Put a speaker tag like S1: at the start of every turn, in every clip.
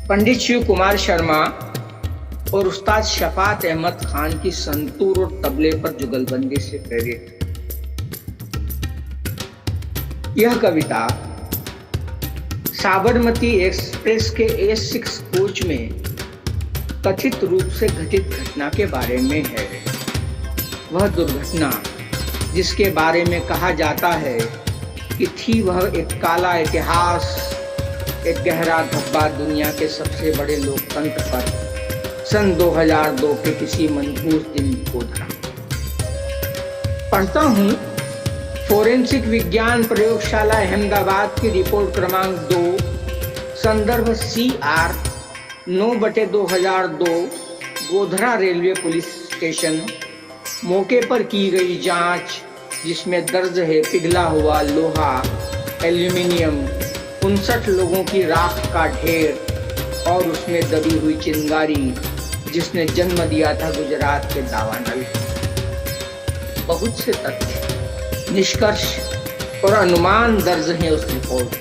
S1: पंडित शिव कुमार शर्मा और उस्ताद शफात अहमद खान की संतूर और तबले पर जुगलबंदी से प्रेरित यह कविता साबरमती एक्सप्रेस के A6 कोच में कथित रूप से घटित घटना के बारे में है। वह दुर्घटना जिसके बारे में कहा जाता है कि थी वह एक काला इतिहास, एक गहरा धब्बा दुनिया के सबसे बड़े लोकतंत्र पर सन 2002 के किसी मनहूस दिन को धरा। पढ़ता हूँ फोरेंसिक विज्ञान प्रयोगशाला अहमदाबाद की रिपोर्ट क्रमांक 2, संदर्भ CR 9/2002, Godhra railway police station. मौके पर की गई जांच जिसमें दर्ज है पिघला हुआ लोहा, एल्यूमिनियम, 59 लोगों की राख का ढेर और उसमें दबी हुई चिंगारी जिसने जन्म दिया था गुजरात के दावानल। बहुत से तथ्य, निष्कर्ष और अनुमान दर्ज हैं उस रिपोर्ट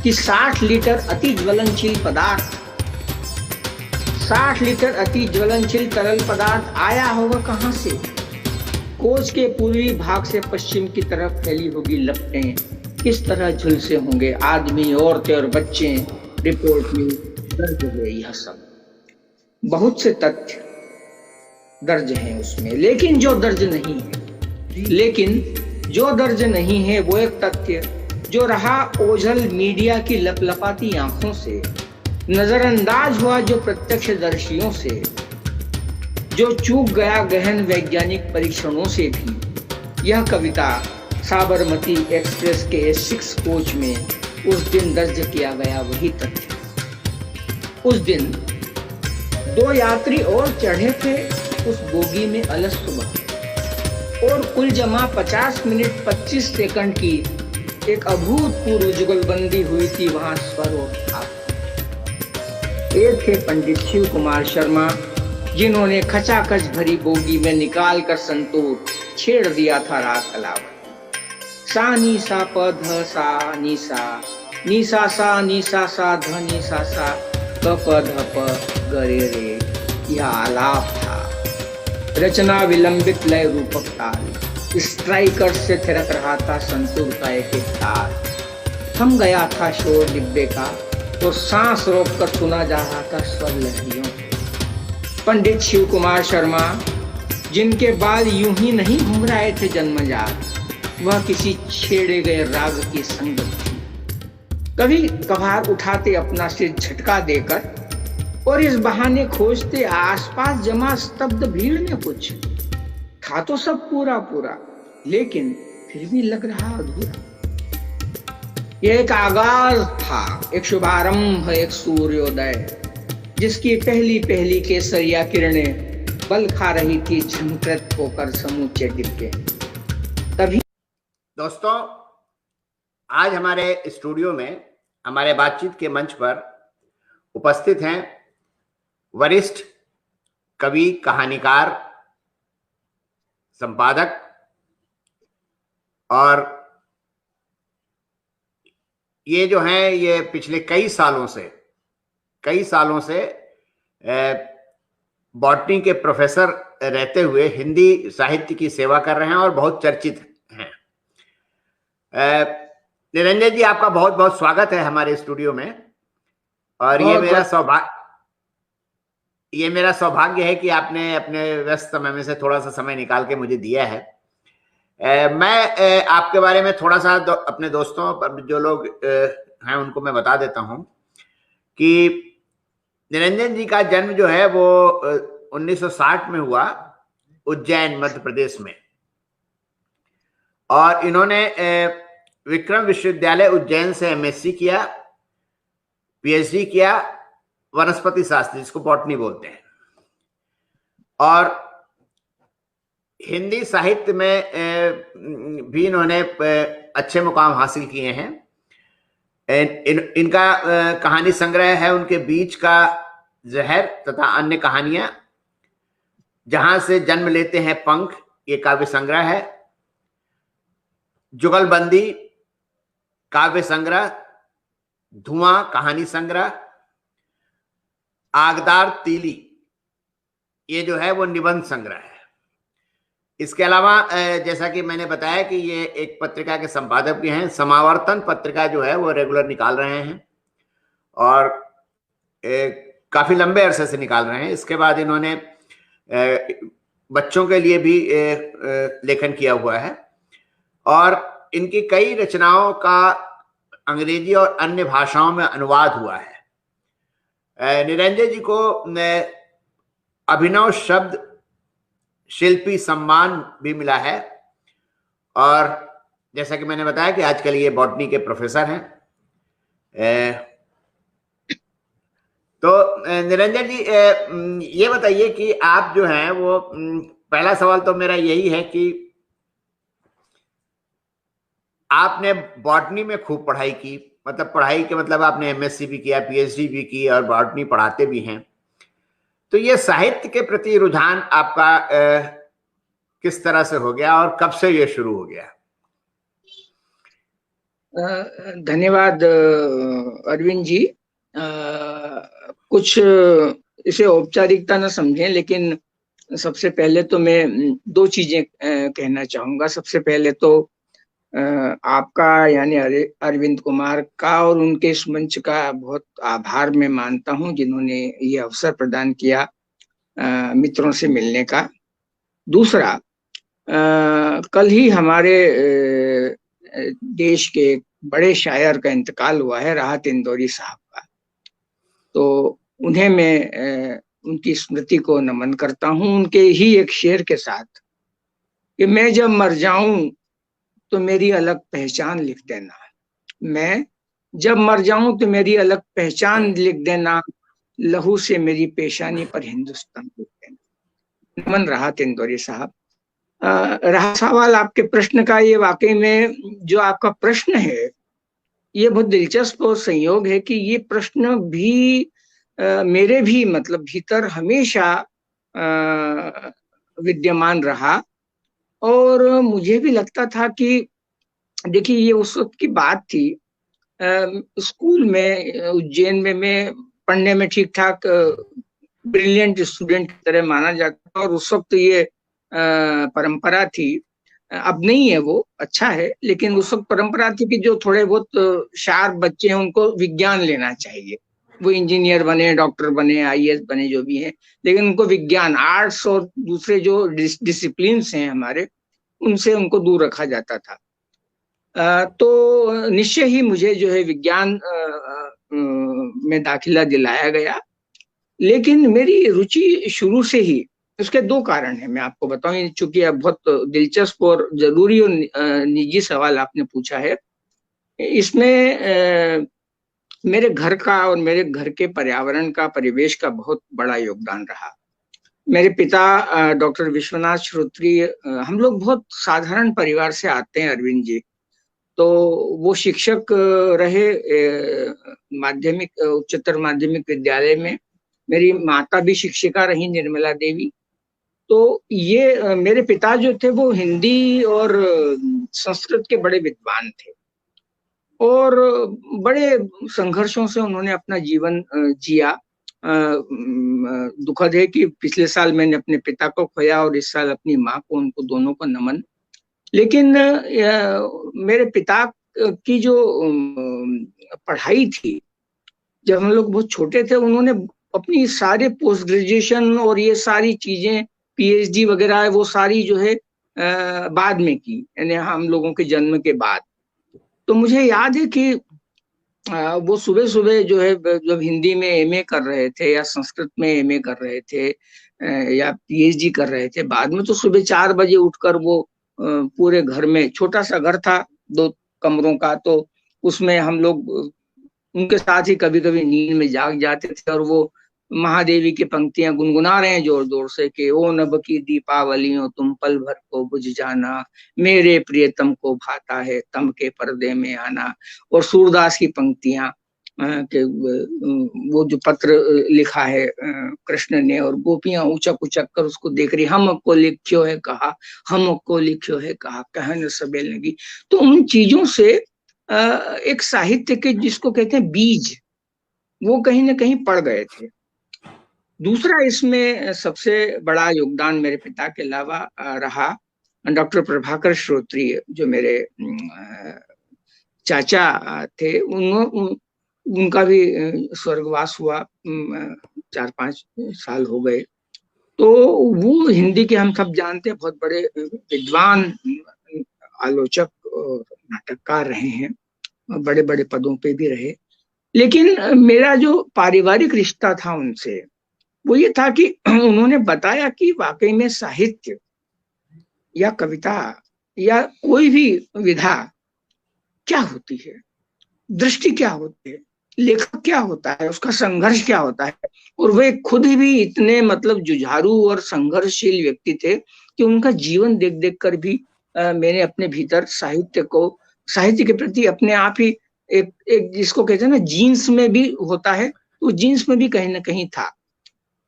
S1: कि 60 लीटर अति ज्वलनशील तरल पदार्थ आया होगा कहां से। कोच के पूर्वी भाग से पश्चिम की तरफ फैली होगी लपटें, किस तरह झुलसे होंगे आदमी, औरतें और बच्चे। रिपोर्ट में दर्ज है यह सब। बहुत से तथ्य दर्ज हैं उसमें, लेकिन जो दर्ज नहीं है वो एक तथ्य जो रहा ओझल मीडिया की लपलपाती आंखों से, नजरअंदाज हुआ जो प्रत्यक्षदर्शियों से, जो चूक गया गहन वैज्ञानिक परीक्षणों से भी। यह कविता साबरमती एक्सप्रेस के A6 कोच में उस दिन दर्ज किया गया वही तथ्य। उस दिन 2 यात्री और चढ़े थे उस बोगी में अलस सुबह, और कुल जमा 50 मिनट 25 सेकंड की एक अभूतपूर्व जुगलबंदी हुई थी वहां स्वर और भाव। एक थे पंडित शिव कुमार शर्मा जिन्होंने खचाखच भरी बोगी में निकाल कर संतूर छेड़ दिया था राग अलावा। सा नी सा प ध सा नी सा सा नी सा सा ध नी सा सा प प ध प ग रे रे, यह आलाप था। रचना विलंबित लय रूपक ताल, स्ट्राइकर से थिरक रहा था संतूर का एक एक तार। थम गया था शोर डिब्बे का और सांस रोककर सुना जा रहा था स्वर लहरियों। पंडित शिव कुमार शर्मा जिनके बाल यूं ही नहीं घूम रहे थे जन्मजात, वह किसी छेड़े गए राग की संगत थी। कभी कभार उठाते अपना सिर झटका देकर और इस बहाने खोजते आसपास जमा स्तब्ध भीड़ में कुछ। था तो सब पूरा पूरा, लेकिन फिर भी लग रहा अधूरा। यह एक आगाज था, एक शुभारंभ, एक सूर्योदय जिसकी पहली पहली केसरिया किरणें बल खा रही थी झंकृत होकर समूचे डिब्बे। तभी
S2: दोस्तों, आज हमारे स्टूडियो में हमारे बातचीत के मंच पर उपस्थित हैं वरिष्ठ कवि, कहानीकार, संपादक और ये जो हैं ये पिछले कई सालों से बॉटनी के प्रोफेसर रहते हुए हिंदी साहित्य की सेवा कर रहे हैं और बहुत चर्चित हैं। निरंजन जी, आपका बहुत बहुत स्वागत है हमारे स्टूडियो में। और ये मेरा सौभाग्य है कि आपने अपने व्यस्त समय में से थोड़ा सा समय निकाल के मुझे दिया है। मैं आपके बारे में थोड़ा सा अपने दोस्तों पर जो लोग हैं उनको मैं बता देता हूं कि निरंजन जी का जन्म जो है वो 1960 में हुआ, उज्जैन मध्य प्रदेश में। और इन्होंने विक्रम विश्वविद्यालय उज्जैन से MSc किया, PhD किया, वनस्पति शास्त्र जिसको बॉटनी बोलते हैं। और हिंदी साहित्य में भी इन्होंने अच्छे मुकाम हासिल किए हैं। इनका कहानी संग्रह है उनके बीच का जहर तथा अन्य कहानियां, जहां से जन्म लेते हैं पंख, ये काव्य संग्रह है। जुगलबंदी काव्य संग्रह, धुआं कहानी संग्रह, आगदार तीली, ये जो है वो निबंध संग्रह है। इसके अलावा जैसा कि मैंने बताया कि ये एक पत्रिका के संपादक भी हैं, समावर्तन पत्रिका जो है वो रेगुलर निकाल रहे हैं और काफी लंबे अरसे से निकाल रहे हैं। इसके बाद इन्होंने बच्चों के लिए भी लेखन किया हुआ है और इनकी कई रचनाओं का अंग्रेजी और अन्य भाषाओं में अनुवाद हुआ है। निरंजन जी को अभिनव शब्द शिल्पी सम्मान भी मिला है और जैसा कि मैंने बताया कि आजकल ये बॉटनी के प्रोफेसर हैं। तो निरंजन जी, ये बताइए कि आप जो हैं वो, पहला सवाल तो मेरा यही है कि आपने बॉटनी में खूब पढ़ाई की, मतलब पढ़ाई के मतलब आपने एमएससी भी किया, पीएचडी भी की और बॉटनी पढ़ाते भी हैं। तो ये साहित्य के प्रति रुझान आपका किस तरह से हो गया और कब से ये शुरू हो गया?
S1: धन्यवाद अरविंद जी। कुछ इसे औपचारिकता न समझें, लेकिन सबसे पहले तो मैं दो चीजें कहना चाहूंगा। सबसे पहले तो आपका यानी अरविंद कुमार का और उनके इस मंच का बहुत आभार मैं मानता हूं, जिन्होंने ये अवसर प्रदान किया मित्रों से मिलने का। दूसरा, कल ही हमारे देश के बड़े शायर का इंतकाल हुआ है, राहत इंदौरी साहब का। तो उन्हें मैं उनकी स्मृति को नमन करता हूं, उनके ही एक शेर के साथ कि मैं जब मर जाऊं तो मेरी अलग पहचान लिख देना, मैं जब मर जाऊं तो मेरी अलग पहचान लिख देना, लहू से मेरी पेशानी पर हिंदुस्तान लिख देना। नमन राहत इंदौरी साहब। रहा सवाल आपके प्रश्न का, ये वाकई में जो आपका प्रश्न है ये बहुत दिलचस्प और संयोग है कि ये प्रश्न भी मेरे भी मतलब भीतर हमेशा विद्यमान रहा और मुझे भी लगता था कि देखिए ये उस वक्त की बात थी। स्कूल में उज्जैन में मैं पढ़ने में ठीक ठाक ब्रिलियंट स्टूडेंट की तरह माना जाता था और उस वक्त ये परंपरा थी। अब नहीं है वो, अच्छा है, लेकिन उस वक्त परंपरा थी कि जो थोड़े बहुत शार्प बच्चे हैं उनको विज्ञान लेना चाहिए, वो इंजीनियर बने, डॉक्टर बने, आईएएस बने, जो भी है, लेकिन उनको विज्ञान, आर्ट्स और दूसरे जो डिसिप्लिन्स हैं हमारे, उनसे उनको दूर रखा जाता था। तो निश्चय ही मुझे जो है विज्ञान में दाखिला दिलाया गया, लेकिन मेरी रुचि शुरू से ही, उसके दो कारण हैं, मैं आपको बताऊं, चूंकि अब बहुत दिलचस्प और जरूरी और निजी सवाल आपने पूछा है। इसमें मेरे घर का और मेरे घर के पर्यावरण का, परिवेश का बहुत बड़ा योगदान रहा। मेरे पिता डॉक्टर विश्वनाथ श्रोत्री, हम लोग बहुत साधारण परिवार से आते हैं अरविंद जी। तो वो शिक्षक रहे माध्यमिक, उच्चतर माध्यमिक विद्यालय में। मेरी माता भी शिक्षिका रही, निर्मला देवी। तो ये मेरे पिता जो थे वो हिंदी और संस्कृत के बड़े विद्वान थे और बड़े संघर्षों से उन्होंने अपना जीवन जिया। दुखद है कि पिछले साल मैंने अपने पिता को खोया और इस साल अपनी माँ को, उनको दोनों को नमन। लेकिन मेरे पिता की जो पढ़ाई थी, जब हम लोग बहुत छोटे थे, उन्होंने अपनी सारे पोस्ट ग्रेजुएशन और ये सारी चीजें, पीएचडी वगैरह है, वो सारी जो है बाद में की, यानी हम लोगों के जन्म के बाद। तो मुझे याद है कि वो सुबह सुबह जो है, जब हिंदी में एमए कर रहे थे या संस्कृत में एमए कर रहे थे या पीएचडी कर रहे थे, बाद में तो सुबह 4 बजे उठकर वो पूरे घर में, छोटा सा घर था 2 कमरों का, तो उसमें हम लोग उनके साथ ही कभी कभी नींद में जाग जाते थे और वो महादेवी की पंक्तियां गुनगुना रहे हैं जोर जोर से कि ओ नभ की दीपावलियों तुम पल भर को बुझ जाना, मेरे प्रियतम को भाता है तम के पर्दे में आना। और सूरदास की पंक्तियां कि वो जो पत्र लिखा है कृष्ण ने, और गोपियां उचक उचक कर उसको देख रही, हमको लिख्यो है कहा, हमको लिख्यो है कहा, कहन सबे लगी। तो उन चीजों से एक साहित्य के, जिसको कहते हैं बीज, वो कहीं ना कहीं पड़ गए थे। दूसरा इसमें सबसे बड़ा योगदान मेरे पिता के अलावा रहा डॉक्टर प्रभाकर श्रोत्रिय, जो मेरे चाचा थे। उनका भी स्वर्गवास हुआ, 4-5 साल हो गए। तो वो हिंदी के हम सब जानते हैं बहुत बड़े विद्वान आलोचक और नाटककार रहे हैं, बड़े बड़े पदों पे भी रहे। लेकिन मेरा जो पारिवारिक रिश्ता था उनसे, वो ये था कि उन्होंने बताया कि वाकई में साहित्य या कविता या कोई भी विधा क्या होती है, दृष्टि क्या होती है, लेखक क्या होता है, उसका संघर्ष क्या होता है। और वे खुद भी इतने मतलब जुझारू और संघर्षशील व्यक्ति थे कि उनका जीवन देख देख कर भी मैंने अपने भीतर साहित्य के प्रति अपने आप ही एक एक जिसको कहते हैं ना जीन्स में भी होता है, तो जीन्स में भी कहीं ना कहीं था।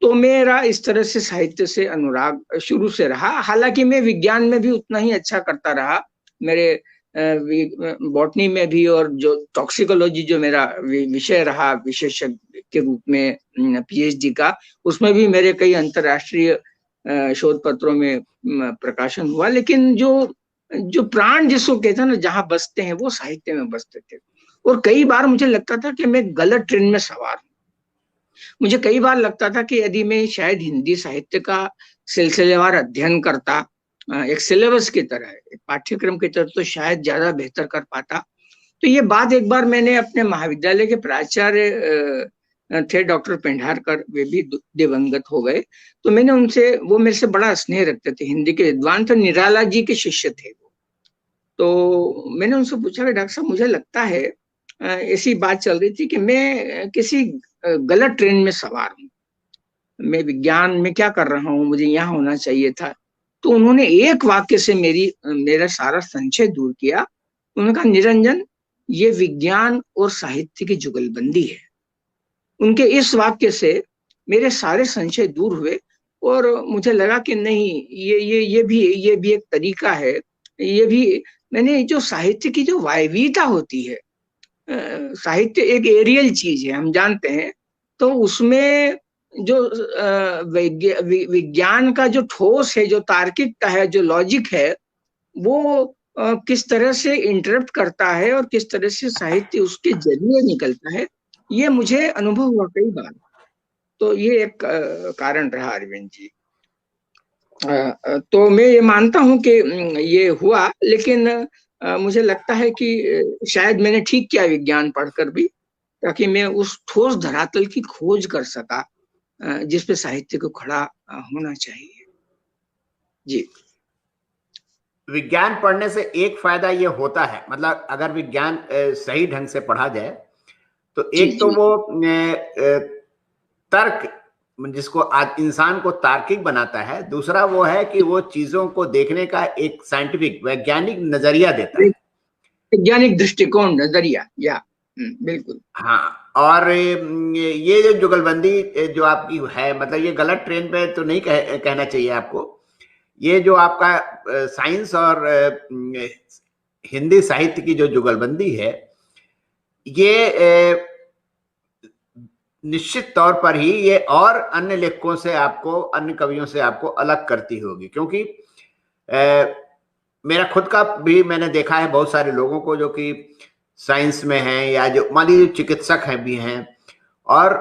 S1: तो मेरा इस तरह से साहित्य से अनुराग शुरू से रहा। हालांकि मैं विज्ञान में भी उतना ही अच्छा करता रहा, मेरे बॉटनी में भी, और जो टॉक्सिकोलॉजी जो मेरा विषय रहा विशेषज्ञ के रूप में पीएचडी का, उसमें भी मेरे कई अंतर्राष्ट्रीय शोध पत्रों में प्रकाशन हुआ। लेकिन जो जो प्राण जिसको कहते हैं ना, जहाँ बसते हैं, वो साहित्य में बसते थे। और कई बार मुझे लगता था कि मैं गलत ट्रेन में सवार हूँ। मुझे कई बार लगता था कि यदि मैं शायद हिंदी साहित्य का सिलसिलेवार अध्ययन करता, एक सिलेबस की तरह, एक पाठ्यक्रम की तरह, तो शायद ज्यादा बेहतर कर पाता। तो ये बात एक बार मैंने अपने महाविद्यालय के प्राचार्य थे डॉक्टर पेंढारकर, वे भी दिवंगत हो गए। तो मैंने उनसे, वो मेरे से बड़ा स्नेह रखते थे, हिंदी के विद्वान थे, निराला जी के शिष्य थे वो। तो मैंने उनसे पूछा कि डॉक्टर साहब, मुझे लगता है, ऐसी बात चल रही थी कि मैं किसी गलत ट्रेन में सवार हूँ, मैं विज्ञान में क्या कर रहा हूँ, मुझे यहाँ होना चाहिए था। तो उन्होंने एक वाक्य से मेरा सारा संशय दूर किया। उन्होंने कहा, निरंजन, ये विज्ञान और साहित्य की जुगलबंदी है। उनके इस वाक्य से मेरे सारे संशय दूर हुए, और मुझे लगा कि नहीं, ये भी एक तरीका है। ये भी, मैंने जो साहित्य की जो वायवीयता होती है, साहित्य एक एरियल चीज है, हम जानते हैं। तो उसमें जो विज्ञान का जो ठोस है, जो तार्किकता है, जो लॉजिक है, वो किस तरह से इंटरप्ट करता है और किस तरह से साहित्य उसके जरिए निकलता है, ये मुझे अनुभव हुआ कई बार। तो ये एक कारण रहा अरविंद जी। तो मैं ये मानता हूं कि ये हुआ, लेकिन मुझे लगता है कि शायद मैंने ठीक किया विज्ञान पढ़कर भी, ताकि मैं उस ठोस धरातल की खोज कर सका जिस पे साहित्य को खड़ा होना चाहिए। जी।
S2: विज्ञान पढ़ने से एक फायदा ये होता है, मतलब अगर विज्ञान सही ढंग से पढ़ा जाए तो एक तो वो तर्क, जिसको आज इंसान को तार्किक बनाता है। दूसरा वो है कि वो चीजों को देखने का एक साइंटिफिक, वैज्ञानिक नजरिया देता है,
S1: वैज्ञानिक दृष्टिकोण, नजरिया, या बिल्कुल।
S2: हाँ। और ये जो जुगलबंदी जो आपकी है, मतलब ये गलत ट्रेन पे तो नहीं कहना चाहिए आपको। ये जो आपका साइंस और हिंदी साहित्य की जो जुगलबंदी है, ये निश्चित तौर पर ही ये और अन्य लेखकों से आपको, अन्य कवियों से आपको अलग करती होगी। क्योंकि मेरा खुद का भी मैंने देखा है बहुत सारे लोगों को जो कि साइंस में हैं, या जो मान लीजिए चिकित्सक हैं भी हैं, और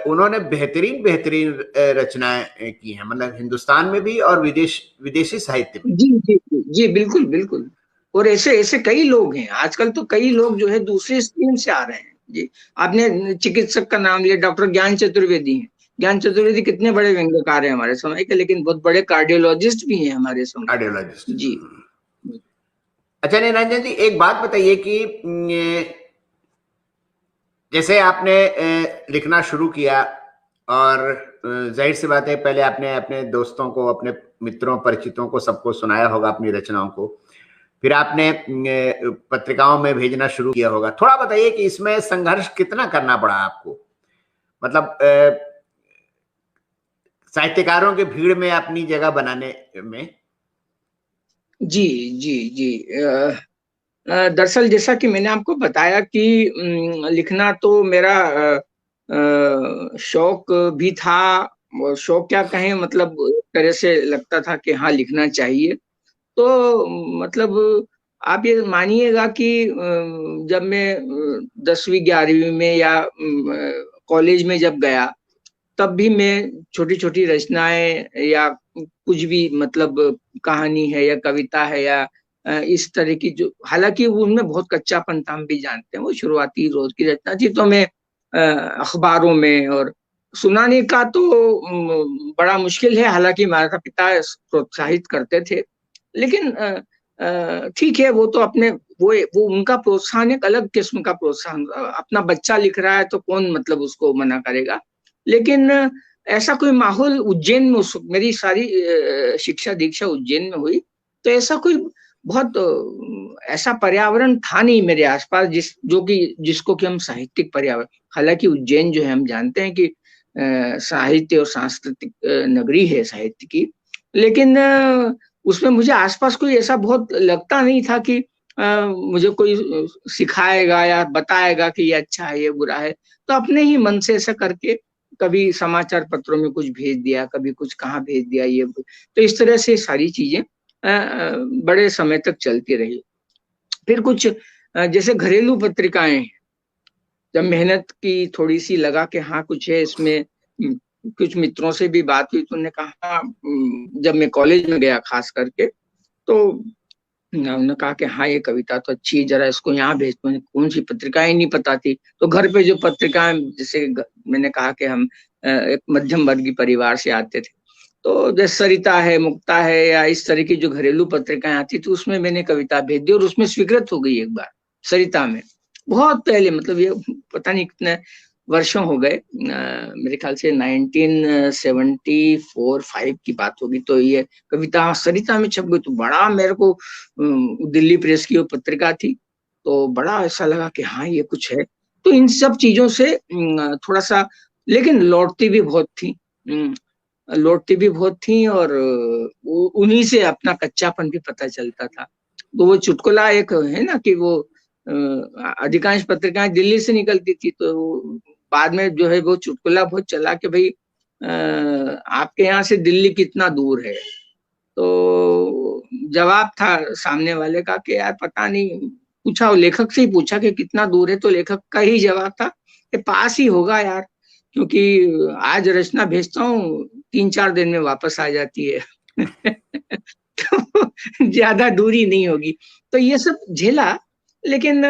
S2: उन्होंने बेहतरीन रचनाएं की हैं, मतलब हिंदुस्तान में भी और विदेशी साहित्य में।
S1: जी जी जी जी, बिल्कुल बिल्कुल। और ऐसे ऐसे कई लोग हैं आजकल, तो कई लोग जो है दूसरे स्ट्रीम से आ रहे हैं। जी, आपने चिकित्सक का नाम लिया, डॉक्टर ज्ञान चतुर्वेदी हैं। ज्ञान चतुर्वेदी कितने बड़े व्यंग्यकार हैं हमारे समय के, लेकिन बहुत बड़े कार्डियोलॉजिस्ट भी हैं हमारे समय।
S2: कार्डियोलॉजिस्ट।
S1: जी।
S2: अच्छा निरंजन जी, एक बात बताइए कि जैसे आपने लिखना शुरू किया, और जाहिर सी बात है पहले आपने अपने दोस्तों को, अपने मित्रों, परिचितों को, सबको सुनाया होगा अपनी रचनाओं को, फिर आपने पत्रिकाओं में भेजना शुरू किया होगा। थोड़ा बताइए कि इसमें संघर्ष कितना करना पड़ा आपको, मतलब साहित्यकारों की भीड़ में अपनी जगह बनाने में।
S1: जी जी जी। दरअसल जैसा कि मैंने आपको बताया कि लिखना तो मेरा शौक भी था, वो शौक क्या कहें, मतलब एक तरह से लगता था कि हाँ लिखना चाहिए। तो मतलब आप ये मानिएगा कि जब मैं 10वीं 11वीं में या कॉलेज में जब गया, तब भी मैं छोटी छोटी रचनाएं या कुछ भी मतलब कहानी है या कविता है या इस तरह की, जो हालांकि वो उनमें बहुत कच्चापन था, हम भी जानते हैं, वो शुरुआती रोज की रचना थी, तो मैं अखबारों में और सुनाने का तो बड़ा मुश्किल है, हालांकि माता पिता प्रोत्साहित करते थे। लेकिन ठीक है, वो तो अपने वो उनका प्रोत्साहन एक अलग किस्म का प्रोत्साहन, अपना बच्चा लिख रहा है तो कौन मतलब उसको मना करेगा। लेकिन ऐसा कोई माहौल उज्जैन में, उस मेरी सारी शिक्षा दीक्षा उज्जैन में हुई, तो ऐसा कोई बहुत ऐसा पर्यावरण था नहीं मेरे आसपास जिसको कि हम साहित्यिक पर्यावरण, हालांकि उज्जैन जो है हम जानते हैं कि साहित्य और सांस्कृतिक नगरी है साहित्य की, लेकिन उसमें मुझे आसपास कोई ऐसा बहुत लगता नहीं था कि मुझे कोई सिखाएगा या बताएगा कि ये अच्छा है ये बुरा है। तो अपने ही मन से ऐसा करके कभी समाचार पत्रों में कुछ भेज दिया, कभी कुछ कहाँ भेज दिया, ये तो इस तरह से सारी चीजें बड़े समय तक चलती रही। फिर कुछ जैसे घरेलू पत्रिकाएं, जब मेहनत की थोड़ी सी लगा कि हाँ कुछ है इसमें, कुछ मित्रों से भी बात हुई तो उन्होंने कहा, जब मैं कॉलेज में गया खास करके, तो उन्होंने कहा कि हाँ ये कविता तो अच्छी है, जरा इसको यहाँ भेज दो। कौन सी पत्रिकाएं नहीं पता थी, तो घर पे जो पत्रिकाएं, जैसे मैंने कहा कि हम एक मध्यम वर्गीय परिवार से आते थे, तो जैसे सरिता है, मुक्ता है या इस तरह की जो घरेलू पत्रिकाएं आती थी, उसमें मैंने कविता भेज दी और उसमें स्वीकृत हो गई एक बार, सरिता में। बहुत पहले, मतलब ये पता नहीं कितने वर्षों हो गए, मेरे ख्याल से 1974-5 की बात होगी, तो ये कविता सरिता में छप गई। तो बड़ा मेरे को, दिल्ली प्रेस की वो पत्रिका थी, तो बड़ा ऐसा लगा कि हाँ ये कुछ है। तो इन सब चीजों से थोड़ा सा, लेकिन लौटती भी बहुत थी और उन्हीं से अपना कच्चापन भी पता चलता था। तो वो चुटकुला एक है ना कि वो अधिकांश पत्रिकाएं दिल्ली से निकलती थी, तो बाद में जो है वो चुटकुला बहुत चला कि भाई आपके यहाँ से दिल्ली कितना दूर है। तो जवाब था सामने वाले का कि यार पता नहीं, पूछा, लेखक से ही पूछा कि कितना दूर है, तो लेखक का ही जवाब था कि पास ही होगा यार, क्योंकि आज रचना भेजता हूँ 3-4 दिन में वापस आ जाती है। तो ज्यादा दूरी नहीं होगी। तो ये सब झेला, लेकिन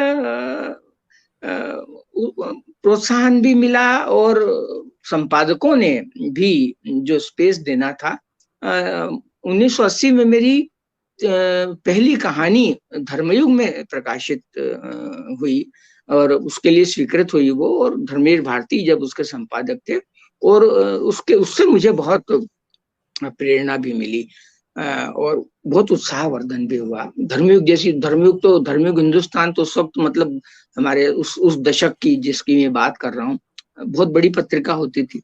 S1: प्रोत्साहन भी मिला और संपादकों ने भी जो स्पेस देना था। 1980 में मेरी पहली कहानी धर्मयुग में प्रकाशित हुई और उसके लिए स्वीकृत हुई वो, और धर्मेश भारती जब उसके संपादक थे, और उससे मुझे बहुत प्रेरणा भी मिली और बहुत उत्साहवर्धन भी हुआ। धर्मयुग हिंदुस्तान तो उस वक्त, मतलब हमारे उस दशक की जिसकी मैं बात कर रहा हूँ, बहुत बड़ी पत्रिका होती थी।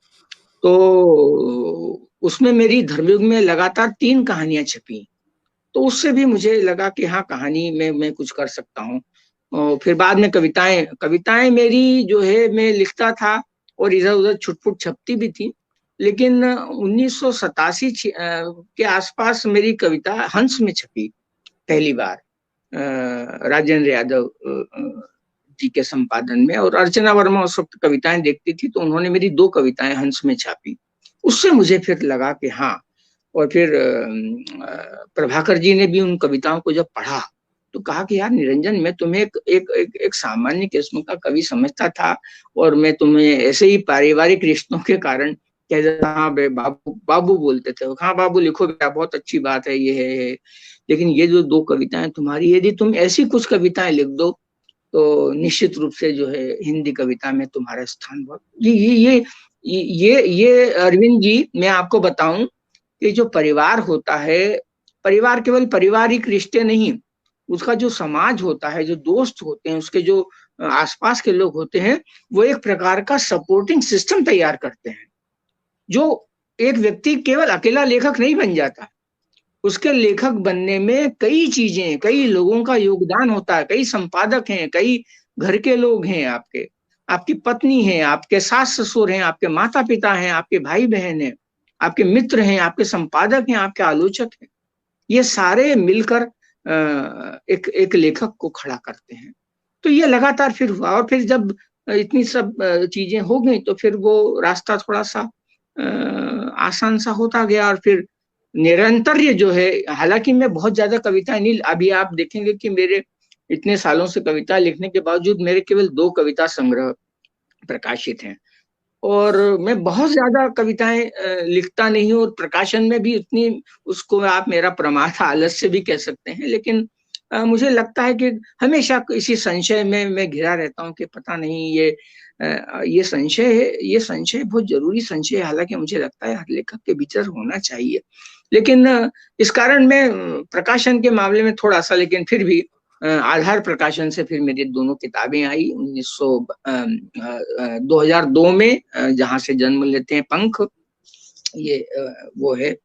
S1: तो उसमें मेरी धर्मयुग में लगातार 3 कहानियां छपी, तो उससे भी मुझे लगा कि हाँ कहानी में मैं कुछ कर सकता हूँ। और फिर बाद में कविताएं मेरी जो है मैं लिखता था और इधर उधर छुटपुट छपती भी थी। लेकिन 1987 के आसपास मेरी कविता हंस में छपी पहली बार, राजेंद्र यादव जी के संपादन में, और अर्चना वर्मा उस वक्त कविताएं देखती थी, तो उन्होंने मेरी 2 कविताएं हंस में छापी। उससे मुझे फिर लगा कि हाँ, और फिर प्रभाकर जी ने भी उन कविताओं को जब पढ़ा तो कहा कि यार निरंजन, मैं तुम्हें एक सामान्य किस्म का कवि समझता था, और मैं तुम्हें ऐसे ही पारिवारिक रिश्तों के कारण कह देता, हाँ बाबू बाबू बोलते थे, हाँ बाबू लिखो बेटा, बहुत अच्छी बात है, ये है। लेकिन ये जो 2 कविताएं तुम्हारी, यदि तुम ऐसी कुछ कविताएं लिख दो तो निश्चित रूप से जो है हिंदी कविता में तुम्हारा स्थान बहुत। ये अरविंद जी, मैं आपको बताऊं कि जो परिवार होता है, परिवार केवल पारिवारिक रिश्ते नहीं, उसका जो समाज होता है, जो दोस्त होते हैं, उसके जो आसपास के लोग होते हैं, वो एक प्रकार का सपोर्टिंग सिस्टम तैयार करते हैं। जो एक व्यक्ति केवल अकेला लेखक नहीं बन जाता, उसके लेखक बनने में कई चीजें, कई लोगों का योगदान होता है, कई संपादक हैं, कई घर के लोग हैं, आपकी पत्नी है, आपके सास ससुर हैं, आपके माता पिता हैं, आपके भाई बहन हैं, आपके मित्र हैं, आपके संपादक हैं, आपके आलोचक हैं, ये सारे मिलकर एक लेखक को खड़ा करते हैं। तो ये लगातार फिर हुआ, और फिर जब इतनी सब चीजें हो गई तो फिर वो रास्ता थोड़ा सा आसान सा होता गया। और फिर निरंतर ये जो है, हालांकि मैं बहुत ज्यादा कविता नहीं, अभी आप देखेंगे कि मेरे इतने सालों से कविता लिखने के बावजूद मेरे केवल 2 कविता संग्रह प्रकाशित हैं, और मैं बहुत ज्यादा कविताएं लिखता नहीं हूँ, और प्रकाशन में भी उतनी, उसको आप मेरा प्रमाद आलस्य भी कह सकते हैं, लेकिन मुझे लगता है कि हमेशा इसी संशय में मैं घिरा रहता हूँ कि पता नहीं ये संशय है, ये संशय बहुत जरूरी संशय है, हालांकि मुझे लगता है हर लेखक के भीतर होना चाहिए। लेकिन इस कारण मैं प्रकाशन के मामले में थोड़ा सा, लेकिन फिर भी आधार प्रकाशन से फिर मेरी दोनों किताबें आई 2002 में, जहां से जन्म लेते हैं पंख, ये वो है,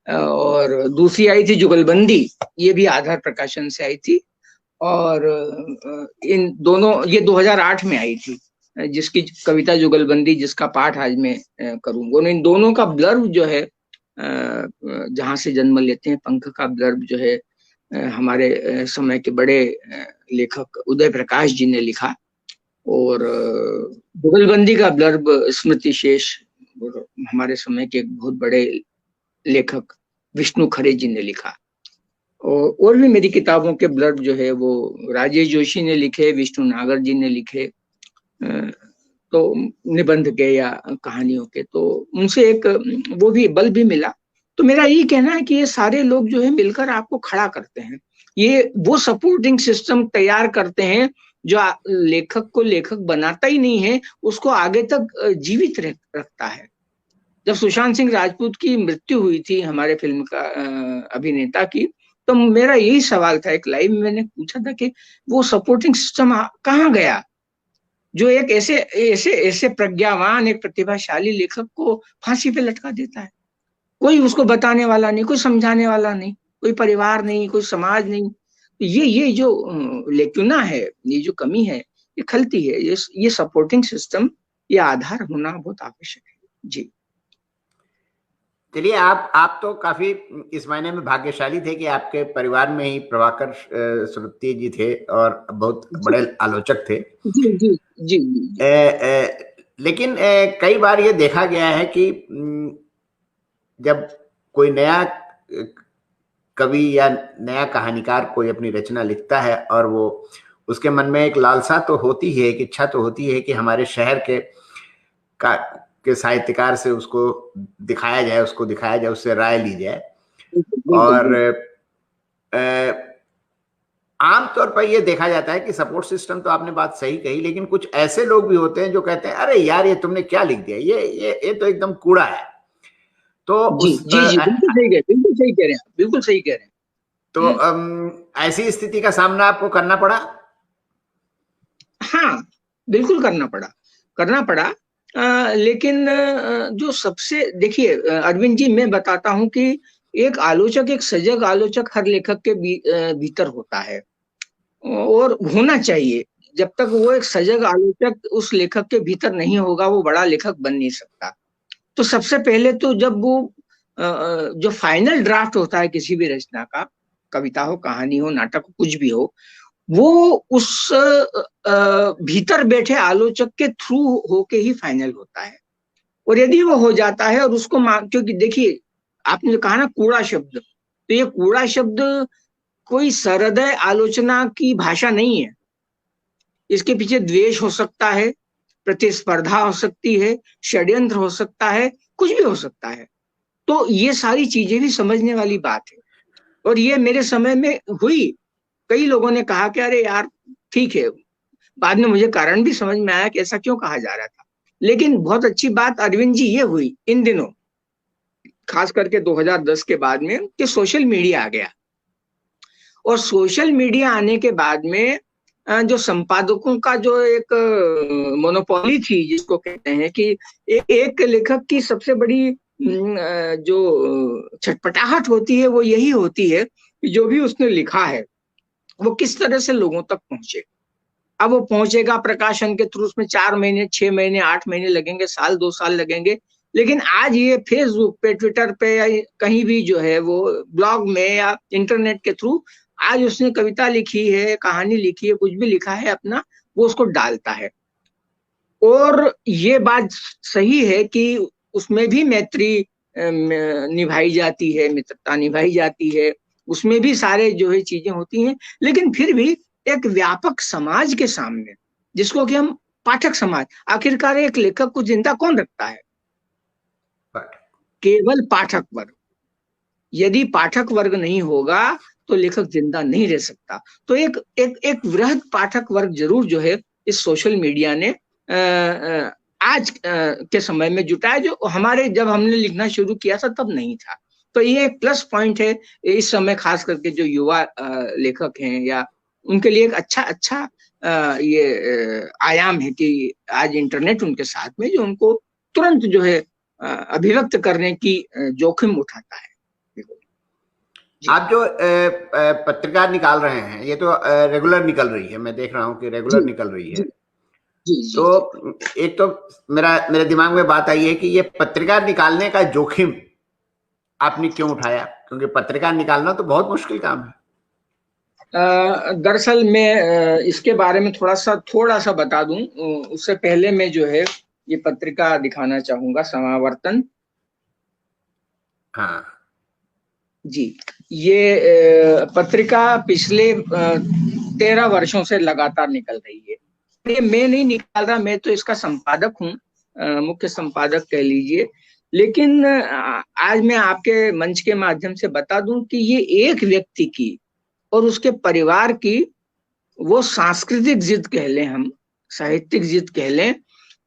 S1: और दूसरी आई थी जुगलबंदी, ये भी आधार प्रकाशन से आई थी, और इन दोनों, ये 2008 में आई थी, जिसकी कविता जुगलबंदी, जिसका पाठ आज मैं करूंगा। इन दोनों का ब्लर्ब जो है, जहां से जन्म लेते हैं पंख का ब्लर्ब जो है, हमारे समय के बड़े लेखक उदय प्रकाश जी ने लिखा, और जुगलबंदी का ब्लर्ब स्मृति शेष, हमारे समय के एक बहुत बड़े लेखक विष्णु खरे जी ने लिखा। और भी मेरी किताबों के ब्लर्ब जो है वो राजेश जोशी ने लिखे, विष्णु नागर जी ने लिखे, तो निबंध के या कहानियों के, तो उनसे एक वो भी बल भी मिला। तो मेरा यही कहना है कि ये सारे लोग जो है मिलकर आपको खड़ा करते हैं, ये वो सपोर्टिंग सिस्टम तैयार करते हैं जो लेखक को लेखक बनाता ही नहीं है, उसको आगे तक जीवित रखता है। जब सुशांत सिंह राजपूत की मृत्यु हुई थी, हमारे फिल्म का अभिनेता की, तो मेरा यही सवाल था, एक लाइव में मैंने पूछा था कि वो सपोर्टिंग सिस्टम कहाँ गया, जो एक ऐसे ऐसे ऐसे प्रज्ञावान, एक प्रतिभाशाली लेखक को फांसी पे लटका देता है। कोई उसको बताने वाला नहीं, कोई समझाने वाला नहीं, कोई परिवार नहीं, कोई समाज नहीं। ये जो लेकुना है, ये जो कमी है, ये खलती है, ये सपोर्टिंग सिस्टम, ये आधार होना बहुत आवश्यक है। जी
S2: चलिए, आप तो काफी इस मायने में भाग्यशाली थे कि आपके परिवार में ही प्रभाकर सुरती जी थे और बहुत बड़े आलोचक थे।
S1: जी जी जी, जी।
S2: लेकिन कई बार ये देखा गया है कि जब कोई नया कवि या नया कहानीकार कोई अपनी रचना लिखता है और वो उसके मन में एक लालसा तो होती है, एक इच्छा तो होती है कि हमारे शहर के साहित्यकार से उसको दिखाया जाए, उससे राय ली जाए। और आमतौर पर यह देखा जाता है कि सपोर्ट सिस्टम, तो आपने बात सही कही, लेकिन कुछ ऐसे लोग भी होते हैं जो कहते हैं अरे यार ये तुमने क्या लिख दिया, ये तो एकदम कूड़ा है। तो
S1: जी जी, बिल्कुल सही कह रहे हैं, बिल्कुल सही कह रहे हैं।
S2: तो ऐसी स्थिति का सामना आपको करना पड़ा?
S1: हाँ, बिल्कुल करना पड़ा। लेकिन जो सबसे, देखिए अरविंद जी, मैं बताता हूं कि एक आलोचक, एक सजग आलोचक हर लेखक के भीतर होता है, और होना चाहिए। जब तक वो एक सजग आलोचक उस लेखक के भीतर नहीं होगा, वो बड़ा लेखक बन नहीं सकता। तो सबसे पहले तो जब वो जो फाइनल ड्राफ्ट होता है किसी भी रचना का, कविता हो, कहानी हो, नाटक हो, कुछ भी हो, वो उस भीतर बैठे आलोचक के थ्रू होके ही फाइनल होता है। और यदि वो हो जाता है और उसको क्योंकि देखिए आपने जो कहा ना कूड़ा शब्द, तो ये कूड़ा शब्द कोई सहृदय आलोचना की भाषा नहीं है। इसके पीछे द्वेष हो सकता है, प्रतिस्पर्धा हो सकती है, षड्यंत्र हो सकता है, कुछ भी हो सकता है। तो ये सारी चीजें भी समझने वाली बात है, और ये मेरे समय में हुई। कई लोगों ने कहा कि अरे यार ठीक है, बाद में मुझे कारण भी समझ में आया कि ऐसा क्यों कहा जा रहा था। लेकिन बहुत अच्छी बात अरविंद जी ये हुई इन दिनों, खास करके 2010 के बाद में, कि सोशल मीडिया आ गया। और सोशल मीडिया आने के बाद में जो संपादकों का जो एक मोनोपोली थी, जिसको कहते हैं कि एक लेखक की सबसे बड़ी जो छटपटाहट होती है वो यही होती है कि जो भी उसने लिखा है वो किस तरह से लोगों तक पहुंचे। अब वो पहुंचेगा प्रकाशन के थ्रू, उसमें 4 महीने, 6 महीने, 8 महीने लगेंगे, साल 2 साल लगेंगे, लेकिन आज ये फेसबुक पे, ट्विटर पे या कहीं भी जो है वो ब्लॉग में या इंटरनेट के थ्रू आज उसने कविता लिखी है, कहानी लिखी है, कुछ भी लिखा है अपना, वो उसको डालता है। और ये बात सही है कि उसमें भी मैत्री निभाई जाती है, मित्रता निभाई जाती है, उसमें भी सारे जो है चीजें होती हैं, लेकिन फिर भी एक व्यापक समाज के सामने, जिसको कि हम पाठक समाज, आखिरकार एक लेखक को जिंदा कौन रखता है? केवल पाठक वर्ग। यदि पाठक वर्ग नहीं होगा तो लेखक जिंदा नहीं रह सकता। तो एक एक एक वृहद पाठक वर्ग जरूर जो है इस सोशल मीडिया ने आज के समय में जुटाया, जो हमारे जब हमने लिखना शुरू किया था तब नहीं था। तो ये एक प्लस पॉइंट है इस समय, खास करके जो युवा लेखक हैं, या उनके लिए एक अच्छा ये आयाम है कि आज इंटरनेट उनके साथ में, जो उनको तुरंत जो है अभिव्यक्त करने की जोखिम उठाता है।
S2: आप जो पत्रिका निकाल रहे हैं, ये तो रेगुलर निकल रही है, मैं देख रहा हूँ कि रेगुलर निकल रही है।
S1: जी,
S2: तो एक तो मेरे दिमाग में बात आई है कि ये पत्रिका निकालने का जोखिम आपने क्यों उठाया? क्योंकि पत्रिका निकालना तो बहुत मुश्किल काम है।
S1: दरअसल मैं इसके बारे में थोड़ा सा बता दूं, उससे पहले मैं जो है ये पत्रिका दिखाना चाहूंगा, समावर्तन।
S2: हाँ
S1: जी, ये पत्रिका पिछले 13 वर्षों से लगातार निकल रही है। ये मैं नहीं निकाल रहा, मैं तो इसका संपादक हूँ, मुख्य संपादक कह लीजिए। लेकिन आज मैं आपके मंच के माध्यम से बता दूं कि ये एक व्यक्ति की और उसके परिवार की वो सांस्कृतिक जिद कह लें, हम साहित्यिक जिद कह लें,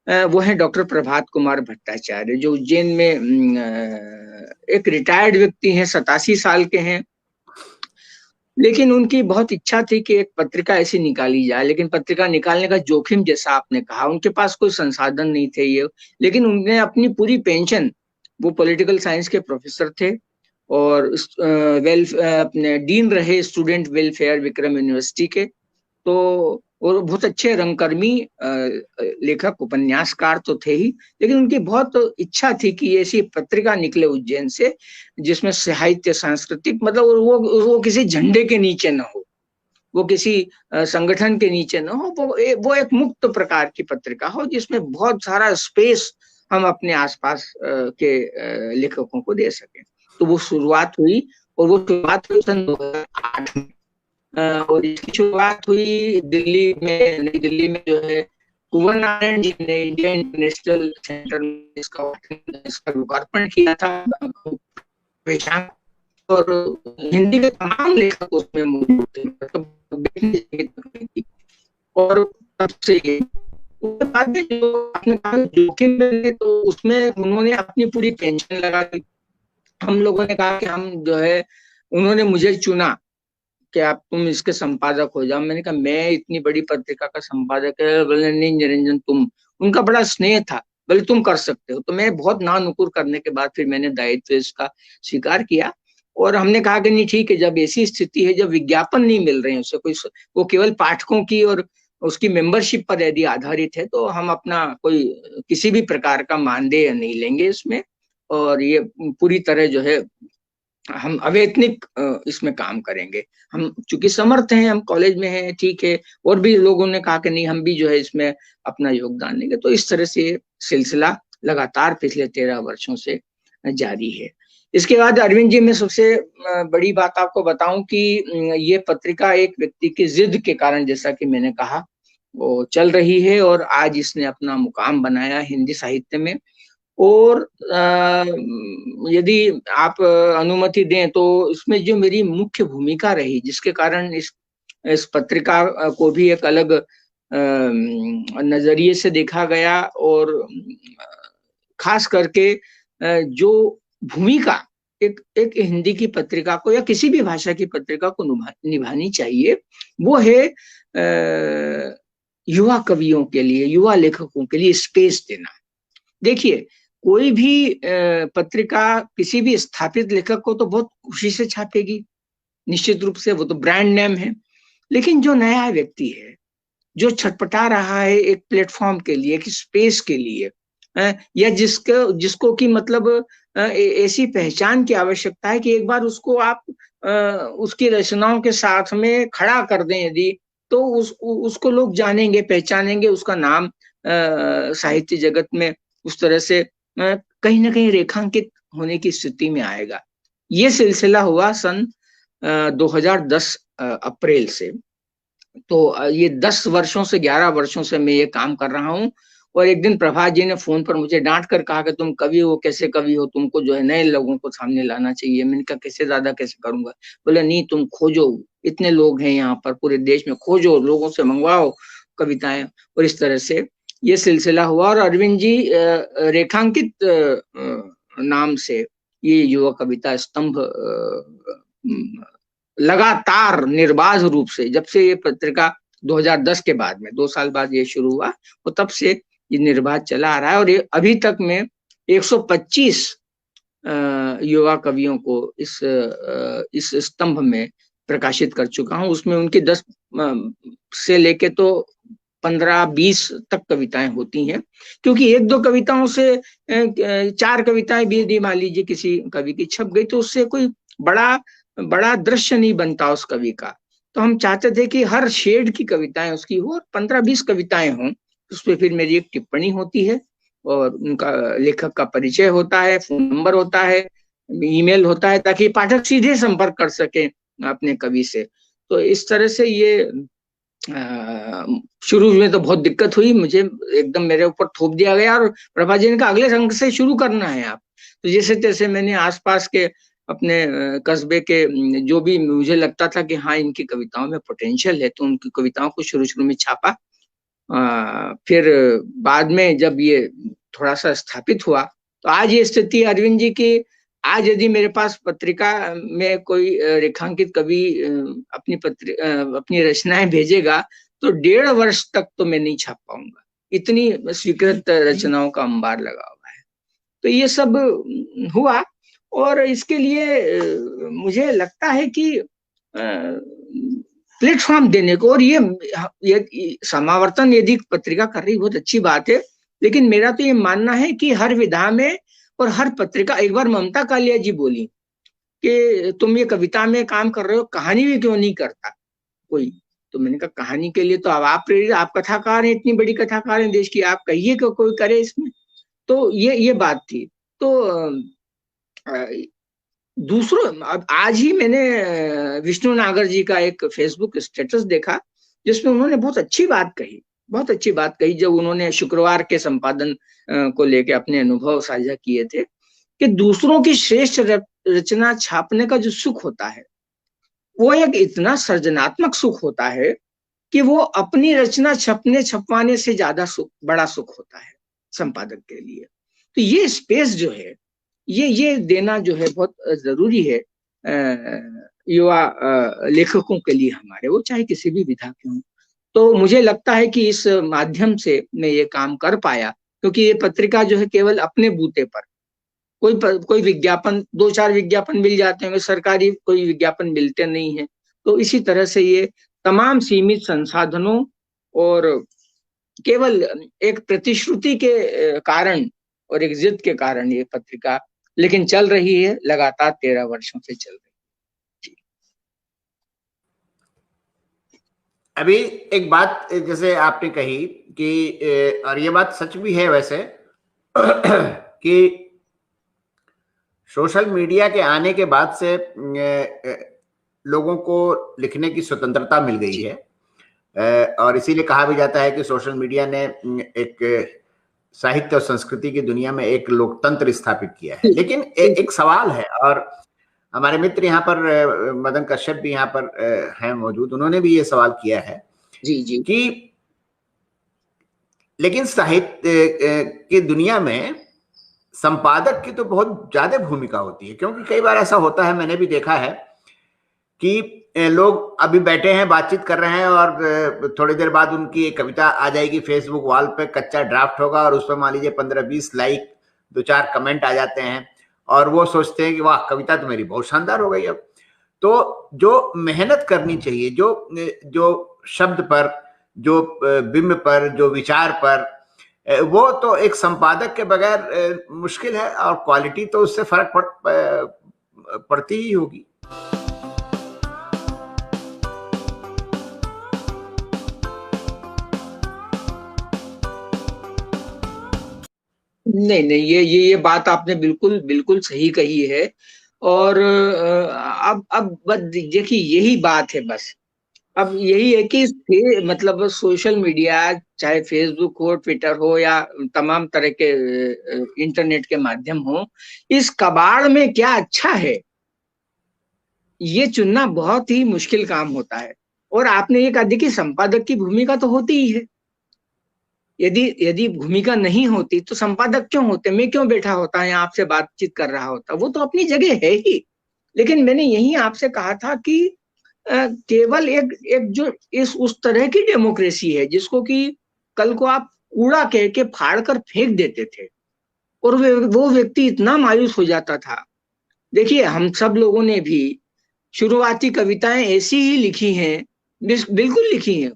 S1: वो है डॉक्टर प्रभात कुमार भट्टाचार्य, जो उज्जैन में एक रिटायर्ड व्यक्ति हैं, 87 साल के हैं। लेकिन उनकी बहुत इच्छा थी कि एक पत्रिका ऐसी निकाली जाए, लेकिन पत्रिका निकालने का जोखिम, जैसा आपने कहा, उनके पास कोई संसाधन नहीं थे ये। लेकिन उन्होंने अपनी पूरी पेंशन, वो पॉलिटिकल साइंस के प्रोफेसर थे और अपने डीन रहे स्टूडेंट वेलफेयर विक्रम यूनिवर्सिटी के। तो और बहुत अच्छे रंगकर्मी लेखक, उपन्यासकार तो थे ही, लेकिन उनकी बहुत इच्छा थी कि ऐसी पत्रिका निकले उज्जैन से जिसमें साहित्य, सांस्कृतिक, मतलब वो किसी झंडे के नीचे न हो, वो किसी संगठन के नीचे न हो, वो एक मुक्त प्रकार की पत्रिका हो, जिसमें बहुत सारा स्पेस हम अपने आसपास के लेखकों को दे सकें। तो वो शुरुआत हुई, और वो शुरुआत हुई सन 2008 में। और इसकी शुरुआत हुई दिल्ली में, नई दिल्ली में जो है कुंवर नारायण जी ने इंडिया इंटरनेशनल सेंटर में इसका लोकार्पण किया था। और हिंदी के तमाम लेखक उसमें मौजूद थे, और तब से उसके बाद में जो आपने कहा जोखिम में, तो उसमें उन्होंने अपनी पूरी पेंशन लगा दी। हम लोगों ने कहा कि हम जो है, उन्होंने मुझे चुना कि आप तुम इसके संपादक हो जाओ। मैंने कहा मैं इतनी बड़ी पत्रिका का संपादक है? बोले नहीं निरंजन, तुम, उनका बड़ा स्नेह था, बोले तुम कर सकते हो। तो मैं बहुत ना नुकुर करने के बाद फिर मैंने दायित्व इसका स्वीकार किया, और हमने कहा कि नहीं ठीक है, जब ऐसी स्थिति है, जब विज्ञापन नहीं मिल रहे हैं उससे कोई, वो केवल पाठकों की और उसकी मेंबरशिप पर यदि आधारित है, तो हम अपना कोई किसी भी प्रकार का मानदेय नहीं लेंगे इसमें, और ये पूरी तरह जो है हम अवैतनिक इसमें काम करेंगे। हम चूंकि समर्थ हैं, हम कॉलेज में हैं, ठीक है, और भी लोगों ने कहा कि नहीं हम भी जो है इसमें अपना योगदान देंगे। तो इस तरह से सिलसिला लगातार पिछले 13 वर्षों से जारी है। इसके बाद अरविंद जी, मैं सबसे बड़ी बात आपको बताऊं कि ये पत्रिका एक व्यक्ति की जिद के कारण, जैसा कि मैंने कहा, वो चल रही है, और आज इसने अपना मुकाम बनाया हिंदी साहित्य में। और यदि आप अनुमति दें तो इसमें जो मेरी मुख्य भूमिका रही, जिसके कारण इस पत्रिका को भी एक अलग नजरिए से देखा गया, और खास करके जो भूमिका एक एक हिंदी की पत्रिका को या किसी भी भाषा की पत्रिका को निभानी चाहिए, वो है युवा कवियों के लिए, युवा लेखकों के लिए स्पेस देना। देखिए, कोई भी पत्रिका किसी भी स्थापित लेखक को तो बहुत खुशी से छापेगी, निश्चित रूप से, वो तो ब्रांड नेम है। लेकिन जो नया व्यक्ति है, जो छटपटा रहा है एक प्लेटफॉर्म के लिए, एक स्पेस के लिए, या जिसको कि मतलब ऐसी पहचान की आवश्यकता है कि एक बार उसको आप उसकी रचनाओं के साथ में खड़ा कर दें यदि, तो उसको लोग जानेंगे, पहचानेंगे, उसका नाम साहित्य जगत में उस तरह से कहीं ना कहीं रेखांकित होने की स्थिति में आएगा। ये सिलसिला हुआ सन 2010 अप्रैल से। तो ये 10 वर्षों से 11 वर्षों से मैं ये काम कर रहा हूँ। और एक दिन प्रभात जी ने फोन पर मुझे डांट कर कहा कि तुम कवि हो, कैसे कवि हो, तुमको जो है नए लोगों को सामने लाना चाहिए। मैंने कहा कैसे दादा, कैसे करूंगा? बोले नहीं, तुम खोजो, इतने लोग हैं यहाँ पर पूरे देश में, खोजो, लोगों से मंगवाओ कविताएं। और इस तरह से ये सिलसिला हुआ। और अरविंद जी रेखांकित नाम से ये युवा कविता स्तंभ लगातार निर्बाध रूप से, जब से ये पत्रिका 2010 के बाद में 2 साल बाद ये शुरू हुआ, वो तब से ये निर्बाध चला आ रहा है। और ये अभी तक में 125 युवा कवियों को इस स्तंभ में प्रकाशित कर चुका हूं। उसमें उनकी 10 से लेके तो 15-20 तक कविताएं होती हैं, क्योंकि 1-2 कविताओं से 4 कविताएं भी यदि मान लीजिए किसी कवि की छप गई तो उससे कोई बड़ा दृश्य नहीं बनता उस कवि का। तो हम चाहते थे कि हर शेड की कविताएं उसकी हो, 15-20 कविताएं हों, उस पर फिर मेरी एक टिप्पणी होती है और उनका लेखक का परिचय होता है, फोन नंबर होता है, ईमेल होता है, ताकि पाठक सीधे संपर्क कर सके अपने कवि से। तो इस तरह से ये शुरू में तो बहुत दिक्कत हुई, मुझे एकदम मेरे ऊपर थोप दिया गया और प्रभा जी ने कहा अगले अंक से शुरू करना है आप। तो जैसे तैसे मैंने आसपास के अपने कस्बे के जो भी मुझे लगता था कि हाँ इनकी कविताओं में पोटेंशियल है, तो उनकी कविताओं को शुरू में छापा। फिर बाद में जब ये थोड़ा सा स्थापित हुआ तो आज ये स्थिति अरविंद जी की, आज यदि मेरे पास पत्रिका में कोई रेखांकित कवि अपनी रचनाएं भेजेगा तो 1.5 वर्ष तक तो मैं नहीं छाप पाऊंगा, इतनी स्वीकृत रचनाओं का अंबार लगा हुआ है। तो ये सब हुआ और इसके लिए मुझे लगता है कि प्लेटफॉर्म देने को, और ये समावर्तन यदि पत्रिका कर रही बहुत अच्छी बात है, लेकिन मेरा तो ये मानना है कि हर विधा में और हर पत्रिका, एक बार ममता कालिया जी बोली कि तुम ये कविता में काम कर रहे हो, कहानी भी क्यों नहीं करता कोई? तो मैंने कहा कहानी के लिए तो अब आप प्रेरित, आप कथाकार हैं, इतनी बड़ी कथाकार हैं देश की, आप कहिए कि कोई करे इसमें। तो ये बात थी। तो दूसरों, अब आज ही मैंने विष्णु नागर जी का एक फेसबुक स्टेटस देखा जिसमें उन्होंने बहुत अच्छी बात कही, जब उन्होंने शुक्रवार के संपादन को लेकर अपने अनुभव साझा किए थे कि दूसरों की श्रेष्ठ रचना छापने का जो सुख होता है वो एक इतना सृजनात्मक सुख होता है कि वो अपनी रचना छपवाने से ज्यादा बड़ा सुख होता है संपादक के लिए। तो ये स्पेस जो है, ये देना जो है बहुत जरूरी है युवा लेखकों के लिए हमारे, वो चाहे किसी भी विधा के हों। तो मुझे लगता है कि इस माध्यम से मैं ये काम कर पाया, क्योंकि ये पत्रिका जो है केवल अपने बूते पर कोई विज्ञापन, 2-4 विज्ञापन मिल जाते हैं, सरकारी कोई विज्ञापन मिलते नहीं है। तो इसी तरह से ये तमाम सीमित संसाधनों और केवल एक प्रतिश्रुति के कारण और एक जिद के कारण ये पत्रिका लेकिन चल रही है, लगातार 13 वर्षों से चल रही है।
S2: अभी एक बात जैसे आपने कही कि और ये बात सच भी है वैसे कि सोशल मीडिया के आने के बाद से लोगों को लिखने की स्वतंत्रता मिल गई है और इसीलिए कहा भी जाता है कि सोशल मीडिया ने एक साहित्य और संस्कृति की दुनिया में एक लोकतंत्र स्थापित किया है। लेकिन एक सवाल है, और हमारे मित्र यहाँ पर मदन कश्यप भी यहाँ पर हैं मौजूद, उन्होंने भी ये सवाल किया है
S1: जी
S2: कि लेकिन साहित्य की दुनिया में संपादक की तो बहुत ज्यादा भूमिका होती है, क्योंकि कई बार ऐसा होता है, मैंने भी देखा है कि लोग अभी बैठे हैं, बातचीत कर रहे हैं और थोड़ी देर बाद उनकी एक कविता आ जाएगी फेसबुक वॉल पे, कच्चा ड्राफ्ट होगा और उस पर मान लीजिए 15-20 लाइक, 2-4 कमेंट आ जाते हैं और वो सोचते हैं कि वाह कविता तो मेरी बहुत शानदार हो गई। अब तो जो मेहनत करनी चाहिए, जो शब्द पर, जो बिंब पर, जो विचार पर, वो तो एक संपादक के बगैर मुश्किल है, और क्वालिटी तो उससे फर्क पड़ती ही होगी।
S1: नहीं नहीं, ये बात आपने बिल्कुल बिल्कुल सही कही है। और अब बस देखिए यही बात है बस। अब यही है कि मतलब सोशल मीडिया, चाहे फेसबुक हो, ट्विटर हो, या तमाम तरह के इंटरनेट के माध्यम हो, इस कबाड़ में क्या अच्छा है ये चुनना बहुत ही मुश्किल काम होता है। और आपने ये कहा, देखिए संपादक की भूमिका तो होती ही है। यदि यदि भूमिका नहीं होती तो संपादक क्यों होते, मैं क्यों बैठा होता है आपसे बातचीत कर रहा होता, वो तो अपनी जगह है ही। लेकिन मैंने यही आपसे कहा था कि केवल एक एक जो इस उस तरह की डेमोक्रेसी है जिसको कि कल को आप कूड़ा कह के फाड़ कर फेंक देते थे, और वो व्यक्ति इतना मायूस हो जाता था। देखिए हम सब लोगों ने भी शुरुआती कविताएं ऐसी ही लिखी हैं, बिल्कुल लिखी हैं,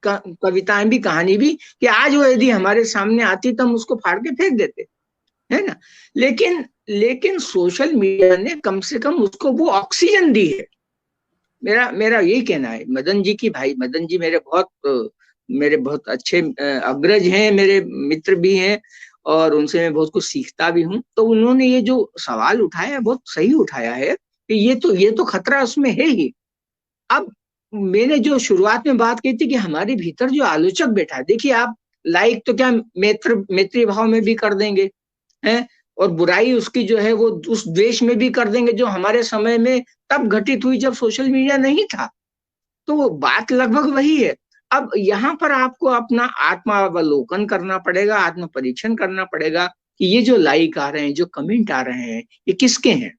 S1: कविताएं भी, कहानी भी, कि आज वो यदि हमारे सामने आती तो हम उसको फाड़ के फेंक देते, है ना। लेकिन लेकिन सोशल मीडिया ने कम से कम उसको वो ऑक्सीजन दी है। मेरा मेरा यही कहना है। मदन जी की, भाई मदन जी मेरे बहुत अच्छे अग्रज हैं, मेरे मित्र भी हैं, और उनसे मैं बहुत कुछ सीखता भी हूँ। तो उन्होंने ये जो सवाल उठाया है बहुत सही उठाया है कि ये तो खतरा उसमें है ही। अब मैंने जो शुरुआत में बात की थी कि हमारे भीतर जो आलोचक बैठा है, देखिए आप लाइक तो क्या मैत्री भाव में भी कर देंगे हैं, और बुराई उसकी जो है वो उस द्वेष में भी कर देंगे, जो हमारे समय में तब घटित हुई जब सोशल मीडिया नहीं था। तो बात लगभग वही है। अब यहाँ पर आपको अपना आत्मावलोकन करना पड़ेगा, आत्म परीक्षण करना पड़ेगा कि ये जो लाइक आ रहे हैं, जो कमेंट आ रहे हैं, ये किसके हैं।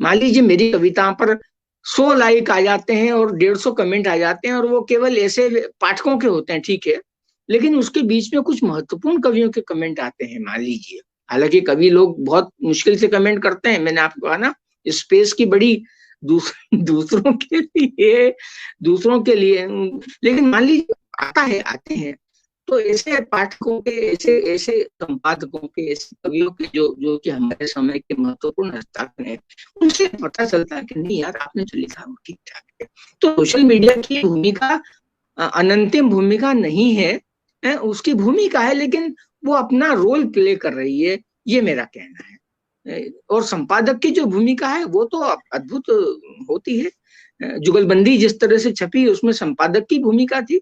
S1: मान लीजिए मेरी कविता पर 100 लाइक आ जाते हैं और 150 कमेंट आ जाते हैं, और वो केवल ऐसे पाठकों के होते हैं, ठीक है। लेकिन उसके बीच में कुछ महत्वपूर्ण कवियों के कमेंट आते हैं, मान लीजिए। हालांकि कवि लोग बहुत मुश्किल से कमेंट करते हैं, मैंने आपको कहा ना, स्पेस की बड़ी दूसरों के लिए, लेकिन मान लीजिए आते हैं। तो ऐसे पाठकों के, ऐसे ऐसे संपादकों के, ऐसे कवियों के जो जो कि हमारे समय के महत्वपूर्ण हस्ताक्षर हैं, उनसे पता चलता है कि नहीं यार, आपने जो लिखा वो ठीक ठाक है। तो सोशल मीडिया की भूमिका अनंतिम भूमिका नहीं है, उसकी भूमिका है, लेकिन वो अपना रोल प्ले कर रही है, ये मेरा कहना है। और संपादक की जो भूमिका है वो तो अद्भुत होती है। जुगलबंदी जिस तरह से छपी, उसमें संपादक की भूमिका थी।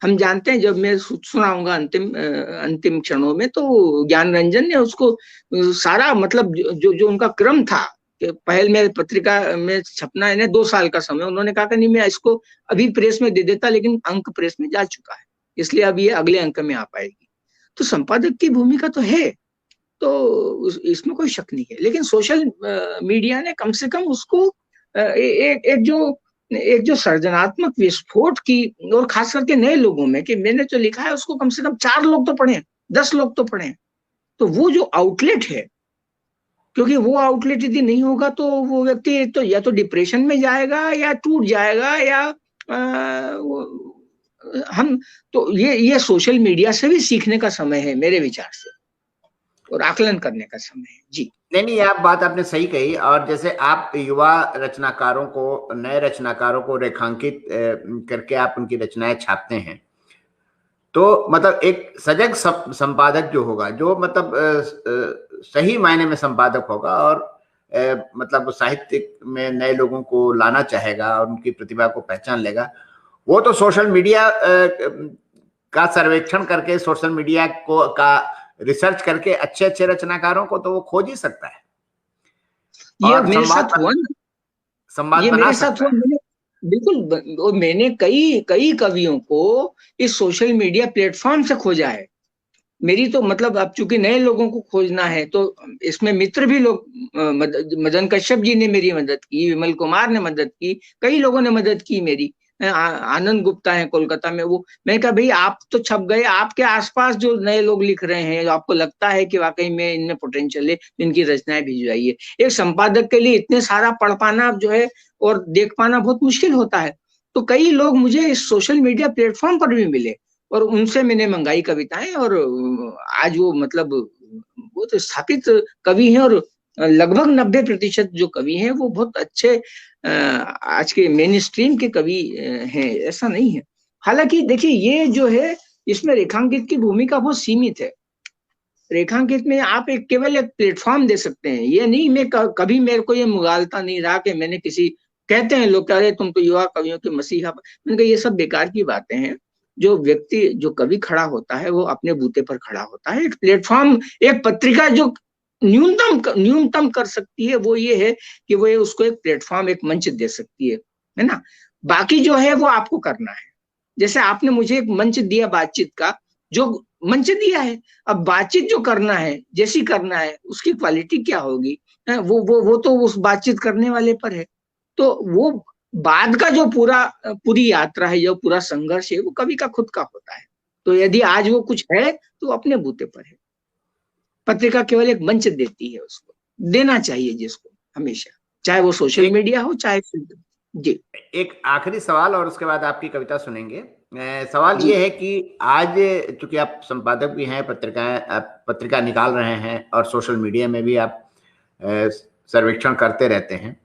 S1: हम जानते हैं, जब मैं सुनाऊंगा अंतिम क्षणों में, तो ज्ञान रंजन ने उसको सारा, मतलब जो जो उनका क्रम था कि पहल में पत्रिका में छपना है 2 साल का समय, उन्होंने कहा कि नहीं मैं इसको अभी प्रेस में दे देता, लेकिन अंक प्रेस में जा चुका है, इसलिए अब ये अगले अंक में आ पाएगी। तो संपादक की भूमिका तो है, तो इसमें कोई शक नहीं है। लेकिन सोशल मीडिया ने कम से कम उसको एक जो सृजनात्मक विस्फोट की, और खास करके नए लोगों में, कि मैंने जो लिखा है उसको कम से कम 4 लोग तो पढ़े, 10 लोग तो पढ़े, तो वो जो आउटलेट है, क्योंकि वो आउटलेट यदि नहीं होगा तो वो व्यक्ति तो या तो डिप्रेशन में जाएगा, या टूट जाएगा, या हम तो ये सोशल मीडिया से भी सीखने का समय है मेरे विचार से, और आकलन करने का समय है। जी
S2: नहीं, आप बात आपने सही कही। और जैसे आप युवा रचनाकारों को, नए रचनाकारों को रेखांकित करके आप उनकी रचनाएं छापते हैं, तो मतलब एक सजग संपादक जो होगा, जो मतलब सही मायने में संपादक होगा, और मतलब साहित्य में नए लोगों को लाना चाहेगा और उनकी प्रतिभा को पहचान लेगा, वो तो सोशल मीडिया का सर्वेक्षण करके, सोशल मीडिया का रिसर्च करके अच्छे अच्छे रचनाकारों को तो वो खोज ही सकता है।
S1: ये मेरे साथ हुआ ना,
S2: संवाद
S1: ये
S2: बना
S1: मेरे साथ
S2: सकता
S1: हुआ,
S2: है।
S1: बिल्कुल। और मैंने कई कई कवियों को इस सोशल मीडिया प्लेटफॉर्म से खोजा है। मेरी तो मतलब, अब चूंकि नए लोगों को खोजना है, तो इसमें मित्र भी लोग, मदन कश्यप जी ने मेरी मदद की, विमल कुमार ने मदद की, कई लोगों ने मदद की मेरी। आनंद गुप्ता है कोलकाता में, वो मैं कहा भाई आप तो छप गए, आपके आसपास जो नए लोग लिख रहे हैं, जो आपको लगता है कि वाकई में इनमें पोटेंशियल है, इनकी रचनाएं भिजवाइए। एक संपादक के लिए इतने सारा पढ़ पाना जो है और देख पाना बहुत मुश्किल होता है। तो कई लोग मुझे इस सोशल मीडिया प्लेटफॉर्म पर भी मिले, और उनसे मैंने मंगाई कविताएं, और आज वो मतलब वो तो स्थापित कवि हैं, और लगभग 90% जो कवि हैं वो बहुत अच्छे आज के मेन स्ट्रीम के कवि हैं, ऐसा नहीं है। हालांकि देखिए ये जो है, इसमें रेखांकित की भूमिका बहुत सीमित है। रेखांकित में आप एक केवल एक प्लेटफॉर्म दे सकते हैं। ये नहीं, मैं कभी मेरे को ये मुगालता नहीं रहा कि मैंने किसी, कहते हैं लोग, कह रहे तुम तो युवा कवियों के मसीहा, मैंने कहा ये सब बेकार की बातें हैं। जो व्यक्ति, जो कवि खड़ा होता है वो अपने बूते पर खड़ा होता है। एक प्लेटफॉर्म, एक पत्रिका जो न्यूनतम कर सकती है वो ये है कि वो उसको एक प्लेटफॉर्म, एक मंच दे सकती है ना। बाकी जो है वो आपको करना है। जैसे आपने मुझे एक मंच दिया बातचीत का, जो मंच दिया है, अब बातचीत जो करना है, जैसी करना है, उसकी क्वालिटी क्या होगी, वो तो उस बातचीत करने वाले पर है। तो वो बाद का जो पूरी यात्रा है, जो पूरा संघर्ष है, वो कवि का खुद का होता है। तो यदि आज वो कुछ है तो अपने बूते पर है। पत्रिका केवल एक मंच देती है, उसको देना चाहिए जिसको, हमेशा, चाहे वो सोशल मीडिया हो चाहे जी।
S2: एक आखिरी सवाल और उसके बाद आपकी कविता सुनेंगे। सवाल ये है कि आज चूंकि आप संपादक भी हैं, पत्रिका निकाल रहे हैं और सोशल मीडिया में भी आप सर्वेक्षण करते रहते हैं,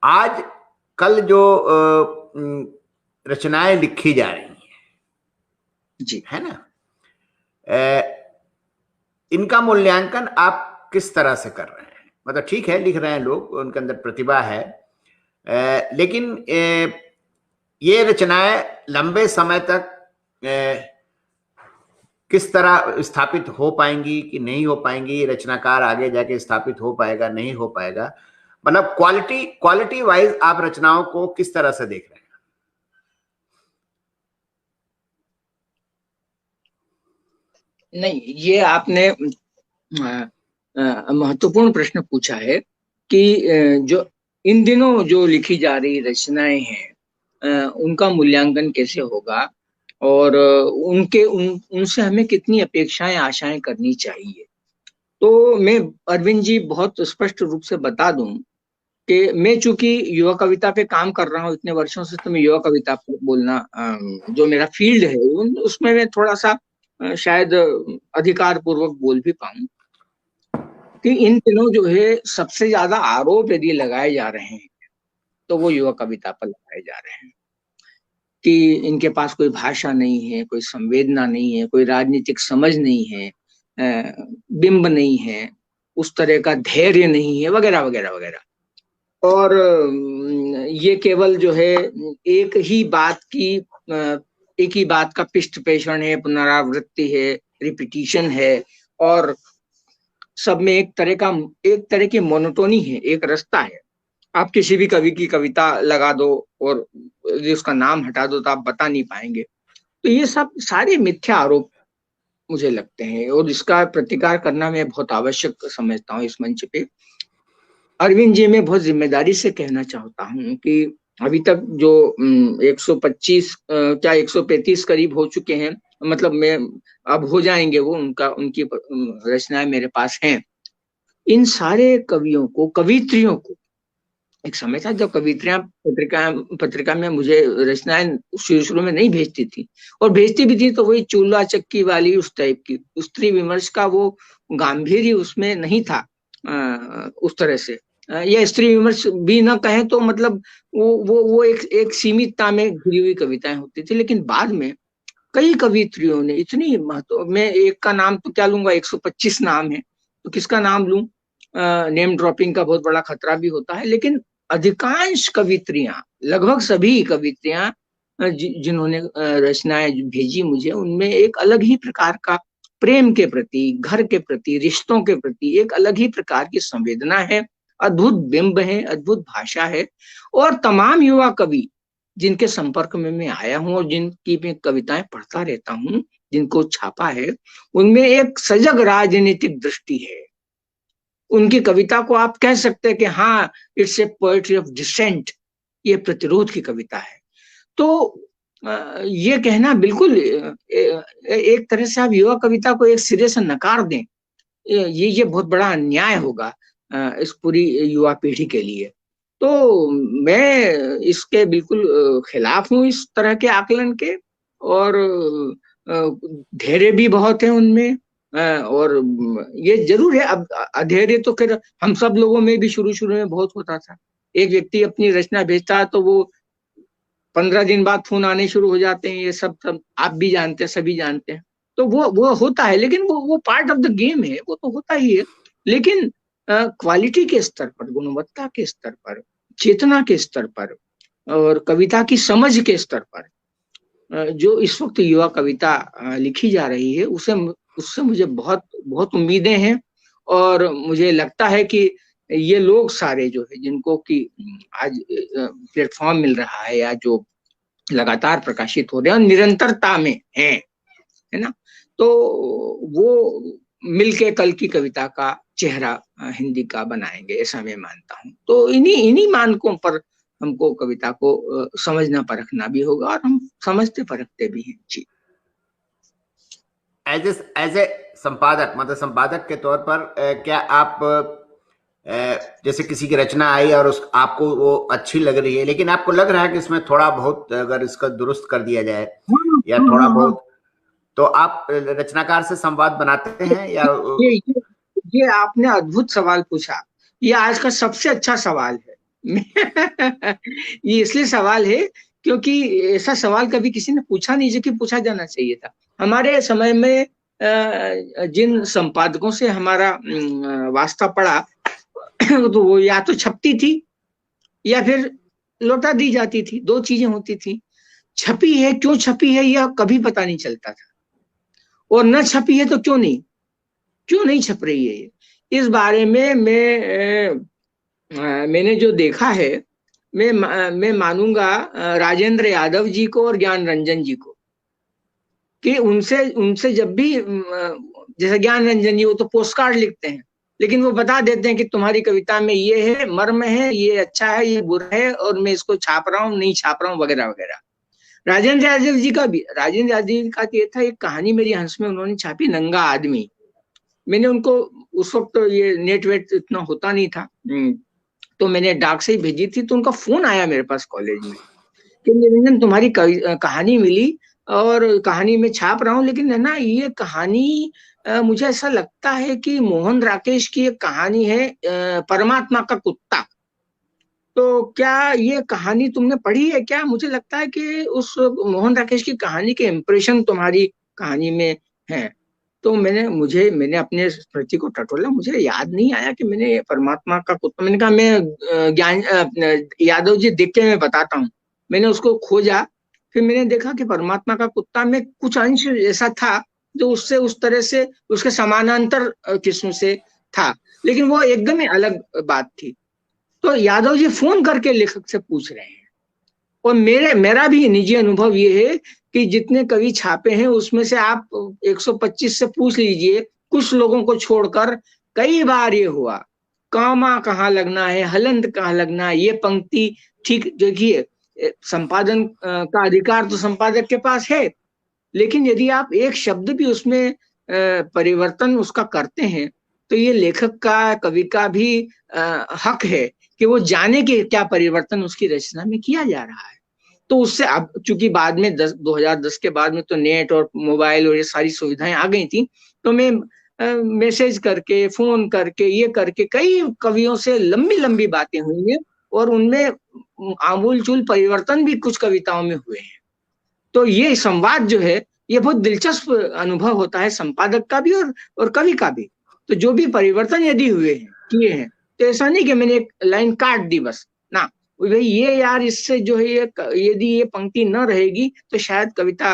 S2: आज कल जो रचनाएं लिखी जा रही हैं
S1: जी,
S2: है ना, इनका मूल्यांकन आप किस तरह से कर रहे हैं? मतलब ठीक है, लिख रहे हैं लोग, उनके अंदर प्रतिभा है, लेकिन ये रचनाएं लंबे समय तक किस तरह स्थापित हो पाएंगी कि नहीं हो पाएंगी, रचनाकार आगे जाके स्थापित हो पाएगा नहीं हो पाएगा, मतलब क्वालिटी वाइज आप रचनाओं को किस तरह से देख रहे हैं?
S1: नहीं, ये आपने महत्वपूर्ण प्रश्न पूछा है कि जो इन दिनों जो लिखी जा रही रचनाएं हैं, उनका मूल्यांकन कैसे होगा, और उनसे हमें कितनी अपेक्षाएं, आशाएं करनी चाहिए। तो मैं, अरविंद जी, बहुत स्पष्ट रूप से बता दूं कि मैं चूंकि युवा कविता पे काम कर रहा हूँ इतने वर्षों से, तो मैं युवा कविता पर बोलना, जो मेरा फील्ड है, उसमें मैं थोड़ा सा शायद अधिकार पूर्वक बोल भी पाऊं कि इन दिनों जो है सबसे ज्यादा आरोप यदि लगाए जा रहे हैं तो वो युवा कविता पर लगाए जा रहे हैं कि इनके पास कोई भाषा नहीं है, कोई संवेदना नहीं है, कोई राजनीतिक समझ नहीं है, बिंब नहीं है, उस तरह का धैर्य नहीं है, वगैरह वगैरह वगैरह। और ये केवल जो है एक ही बात का पिष्ट पेषण है, पुनरावृत्ति है, रिपीटिशन है, और सब में एक तरह की मोनोटोनी है, एक रास्ता है। आप किसी भी कवि की कविता लगा दो और उसका नाम हटा दो तो आप बता नहीं पाएंगे। तो ये सब सारे मिथ्या आरोप मुझे लगते हैं, और इसका प्रतिकार करना मैं बहुत आवश्यक समझता हूँ इस मंच पे। अरविंद जी, मैं बहुत जिम्मेदारी से कहना चाहता हूँ कि अभी तक जो 125 क्या 135 करीब हो चुके हैं, मतलब मैं, अब हो जाएंगे वो, उनकी रचनाएं मेरे पास हैं। इन सारे कवियों को, कवित्रियों को, एक समय था जब कवित्रियां पत्रिका में मुझे रचनाएं शुरू में नहीं भेजती थी, और भेजती भी थी तो वही चूल्हा चक्की वाली, उस टाइप की, स्त्री विमर्श का वो गांधीर्य उसमें नहीं था उस तरह से। या स्त्री विमर्श भी ना कहें तो मतलब वो एक सीमितता में घिरी हुई कविताएं होती थी। लेकिन बाद में कई कवित्रियों ने इतनी महत्व, मैं एक का नाम तो क्या लूंगा, 125 नाम है तो किसका नाम लूं, नेम ड्रॉपिंग का बहुत बड़ा खतरा भी होता है। लेकिन अधिकांश कवित्रियां, लगभग सभी कवित्रियां जिन्होंने रचनाएं भेजी मुझे, उनमें एक अलग ही प्रकार का प्रेम के प्रति, घर के प्रति, रिश्तों के प्रति एक अलग ही प्रकार की संवेदना है, अद्भुत बिंब है, अद्भुत भाषा है। और तमाम युवा कवि जिनके संपर्क में मैं आया हूं और जिनकी मैं कविताएं पढ़ता रहता हूं, जिनको छापा है, उनमें एक सजग राजनीतिक दृष्टि है। उनकी कविता को आप कह सकते हैं कि हाँ, it's a poetry of dissent, ये प्रतिरोध की कविता है। तो ये कहना बिल्कुल एक तरह से आप युवा कविता को एक सिरे से नकार दें, ये बहुत बड़ा अन्याय होगा इस पूरी युवा पीढ़ी के लिए। तो मैं इसके बिल्कुल खिलाफ हूं, इस तरह के आकलन के। और धैर्य भी बहुत है उनमें। और ये जरूर है, अब अधैर्य तो फिर हम सब लोगों में भी शुरू शुरू में बहुत होता था। एक व्यक्ति अपनी रचना भेजता है तो वो 15 दिन बाद फोन आने शुरू हो जाते हैं, ये सब आप भी जानते हैं, सभी जानते हैं। तो वो होता है, लेकिन वो पार्ट ऑफ द गेम है, वो तो होता ही है। लेकिन क्वालिटी के स्तर पर, गुणवत्ता के स्तर पर, चेतना के स्तर पर और कविता की समझ के स्तर पर जो इस वक्त युवा कविता लिखी जा रही है, उसे उससे मुझे बहुत बहुत उम्मीदें हैं। और मुझे लगता है कि ये लोग सारे जो है, जिनको कि आज प्लेटफॉर्म मिल रहा है या जो लगातार प्रकाशित हो रहे हैं और निरंतरता में हैं, है ना, तो वो मिलके कल की कविता का चेहरा हिंदी का बनाएंगे, ऐसा मैं मानता हूँ। तो इन्हीं इन्हीं मानकों पर हमको कविता को समझना परखना भी होगा, और हम समझते परखते भी हैं। जी,
S2: एज ए संपादक, मतलब संपादक के तौर पर क्या आप जैसे किसी की रचना आई और उस आपको वो अच्छी लग रही है, लेकिन आपको लग रहा है कि इसमें थोड़ा बहुत अगर इसका दुरुस्त कर दिया जाए या थोड़ा बहुत, तो आप रचनाकार से संवाद बनाते हैं या?
S1: ये आपने अद्भुत सवाल पूछा। ये आज का सबसे अच्छा सवाल है। ये इसलिए सवाल है क्योंकि ऐसा सवाल कभी किसी ने पूछा नहीं, जो कि पूछा जाना चाहिए था। हमारे समय में जिन संपादकों से हमारा वास्ता पड़ा, तो वो या तो छपती थी या फिर लौटा दी जाती थी, दो चीजें होती थी। छपी है, क्यों छपी है यह कभी पता नहीं चलता था, और न छपी है तो क्यों नहीं छप रही है ये, इस बारे में मैंने जो देखा है, मैं मानूंगा राजेंद्र यादव जी को और ज्ञान रंजन जी को, कि उनसे उनसे जब भी जैसे ज्ञान रंजन जी, वो तो पोस्टकार्ड लिखते हैं, लेकिन वो बता देते हैं कि तुम्हारी कविता में ये है, मर्म है, ये अच्छा है, ये बुरा है, और मैं इसको छाप रहा हूँ, नहीं छाप रहा हूँ, वगैरह वगैरह। राजेंद्र यादव जी का भी, राजेंद्र यादव जी का ये था, एक कहानी मेरी हंस में उन्होंने छापी, नंगा आदमी। मैंने उनको, उस वक्त तो ये नेट वेट इतना होता नहीं था, तो मैंने डाक से ही भेजी थी। तो उनका फोन आया मेरे पास कॉलेज में कि निरंजन तुम्हारी कहानी मिली और कहानी में छाप रहा हूँ, लेकिन है ना ये कहानी मुझे ऐसा लगता है कि मोहन राकेश की एक कहानी है, परमात्मा का कुत्ता। तो क्या ये कहानी तुमने पढ़ी है क्या? मुझे लगता है कि उस मोहन राकेश की कहानी के इम्प्रेशन तुम्हारी कहानी में है। तो मैंने अपने स्मृति को टटोला, मुझे याद नहीं आया कि मैंने परमात्मा का कुत्ता, मैंने कहा मैं ज्ञान यादव जी देख के मैं बताता हूँ। मैंने उसको खोजा, फिर मैंने देखा कि परमात्मा का कुत्ता में कुछ अंश ऐसा था जो उससे उस तरह से उसके समानांतर किस्म से था, लेकिन वो एकदम ही अलग बात थी। तो यादव जी फोन करके लेखक से पूछ रहे हैं, और मेरा भी निजी अनुभव ये है कि जितने कवि छापे हैं उसमें से आप 125 से पूछ लीजिए, कुछ लोगों को छोड़कर। कई बार ये हुआ, कामा कहाँ लगना है, हलंत कहाँ लगना है, ये पंक्ति ठीक, देखिए संपादन का अधिकार तो संपादक के पास है, लेकिन यदि आप एक शब्द भी उसमें परिवर्तन उसका करते हैं, तो ये लेखक का, कवि का भी हक है कि वो जाने कि क्या परिवर्तन उसकी रचना में किया जा रहा है। तो उससे अब चूंकि बाद में 2010 के बाद में तो नेट और मोबाइल और ये सारी सुविधाएं आ गई थी, तो मैं मैसेज करके, फोन करके, ये करके कई कवियों से लंबी लंबी बातें हुई हैं, और उनमें आमूल चूल परिवर्तन भी कुछ कविताओं में हुए हैं। तो ये संवाद जो है, ये बहुत दिलचस्प अनुभव होता है संपादक का भी और कवि का भी। तो जो भी परिवर्तन यदि हुए हैं, किए हैं, तो ऐसा नहीं कि मैंने एक लाइन काट दी बस ना, भाई ये यार इससे जो है ये, यदि ये पंक्ति न रहेगी तो शायद कविता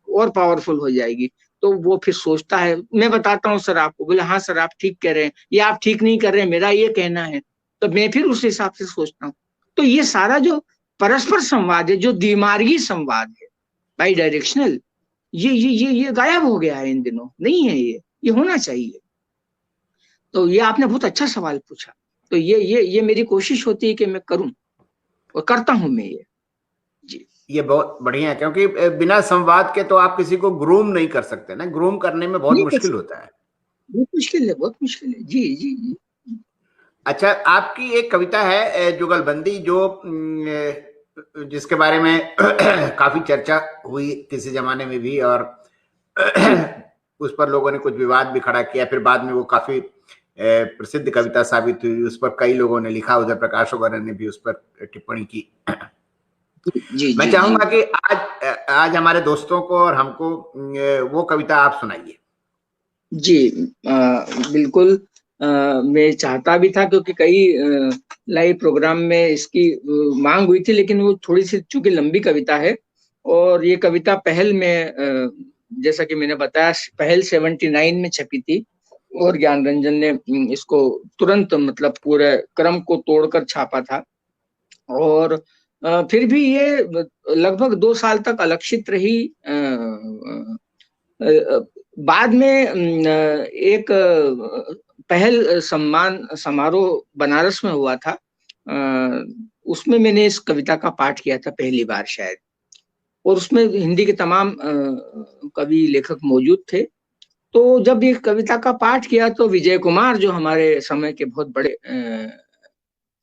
S1: और पावरफुल हो जाएगी। तो वो फिर सोचता है, मैं बताता हूँ सर आपको, बोले हाँ सर आप ठीक कह रहे हैं, ये आप ठीक नहीं कर रहे हैं, मेरा ये कहना है। तो मैं फिर उस हिसाब से सोचता हूँ। तो ये सारा जो परस्पर संवाद है, जो द्विमार्गी संवाद है, बाई डायरेक्शनल, ये गायब हो गया है इन दिनों, नहीं है ये होना चाहिए। तो ये आपने बहुत अच्छा सवाल पूछा। तो ये मेरी कोशिश होती है कि मैं करूं, और करता हूं मैं ये। जी,
S2: ये बहुत बढ़िया है, क्योंकि बिना संवाद के तो आप किसी को ग्रूम नहीं कर सकते ना, ग्रूम करने में बहुत मुश्किल होता है।
S1: बहुत मुश्किल है, बहुत मुश्किल है। जी जी जी।
S2: अच्छा, आपकी एक कविता है जुगलबंदी, जो जिसके बारे में काफी चर्चा हुई किसी जमाने में भी, और उस पर लोगों ने कुछ विवाद भी खड़ा किया। फिर बाद में वो काफी प्रसिद्ध कविता साबित हुई, उस पर कई लोगों ने लिखा, उदय प्रकाश वगैरह ने भी उस पर टिप्पणी की।
S1: जी
S2: मैं
S1: जी जी
S2: चाहूंगा कि आज हमारे दोस्तों को और हमको वो कविता आप सुनाइए।
S1: जी। बिल्कुल। मैं चाहता भी था, क्योंकि कई लाइव प्रोग्राम में इसकी मांग हुई थी, लेकिन वो थोड़ी सी चूंकि लंबी कविता है, और ये कविता पहल में जैसा कि मैंने बताया, पहल 79 में छपी थी, और ज्ञान रंजन ने इसको तुरंत, मतलब पूरे क्रम को तोड़कर छापा था। और फिर भी ये लगभग 2 साल तक अलक्षित रही। बाद में एक पहल सम्मान समारोह बनारस में हुआ था। उसमें मैंने इस कविता का पाठ किया था पहली बार शायद, और उसमें हिंदी के तमाम कवि लेखक मौजूद थे। तो जब ये कविता का पाठ किया, तो विजय कुमार, जो हमारे समय के बहुत बड़े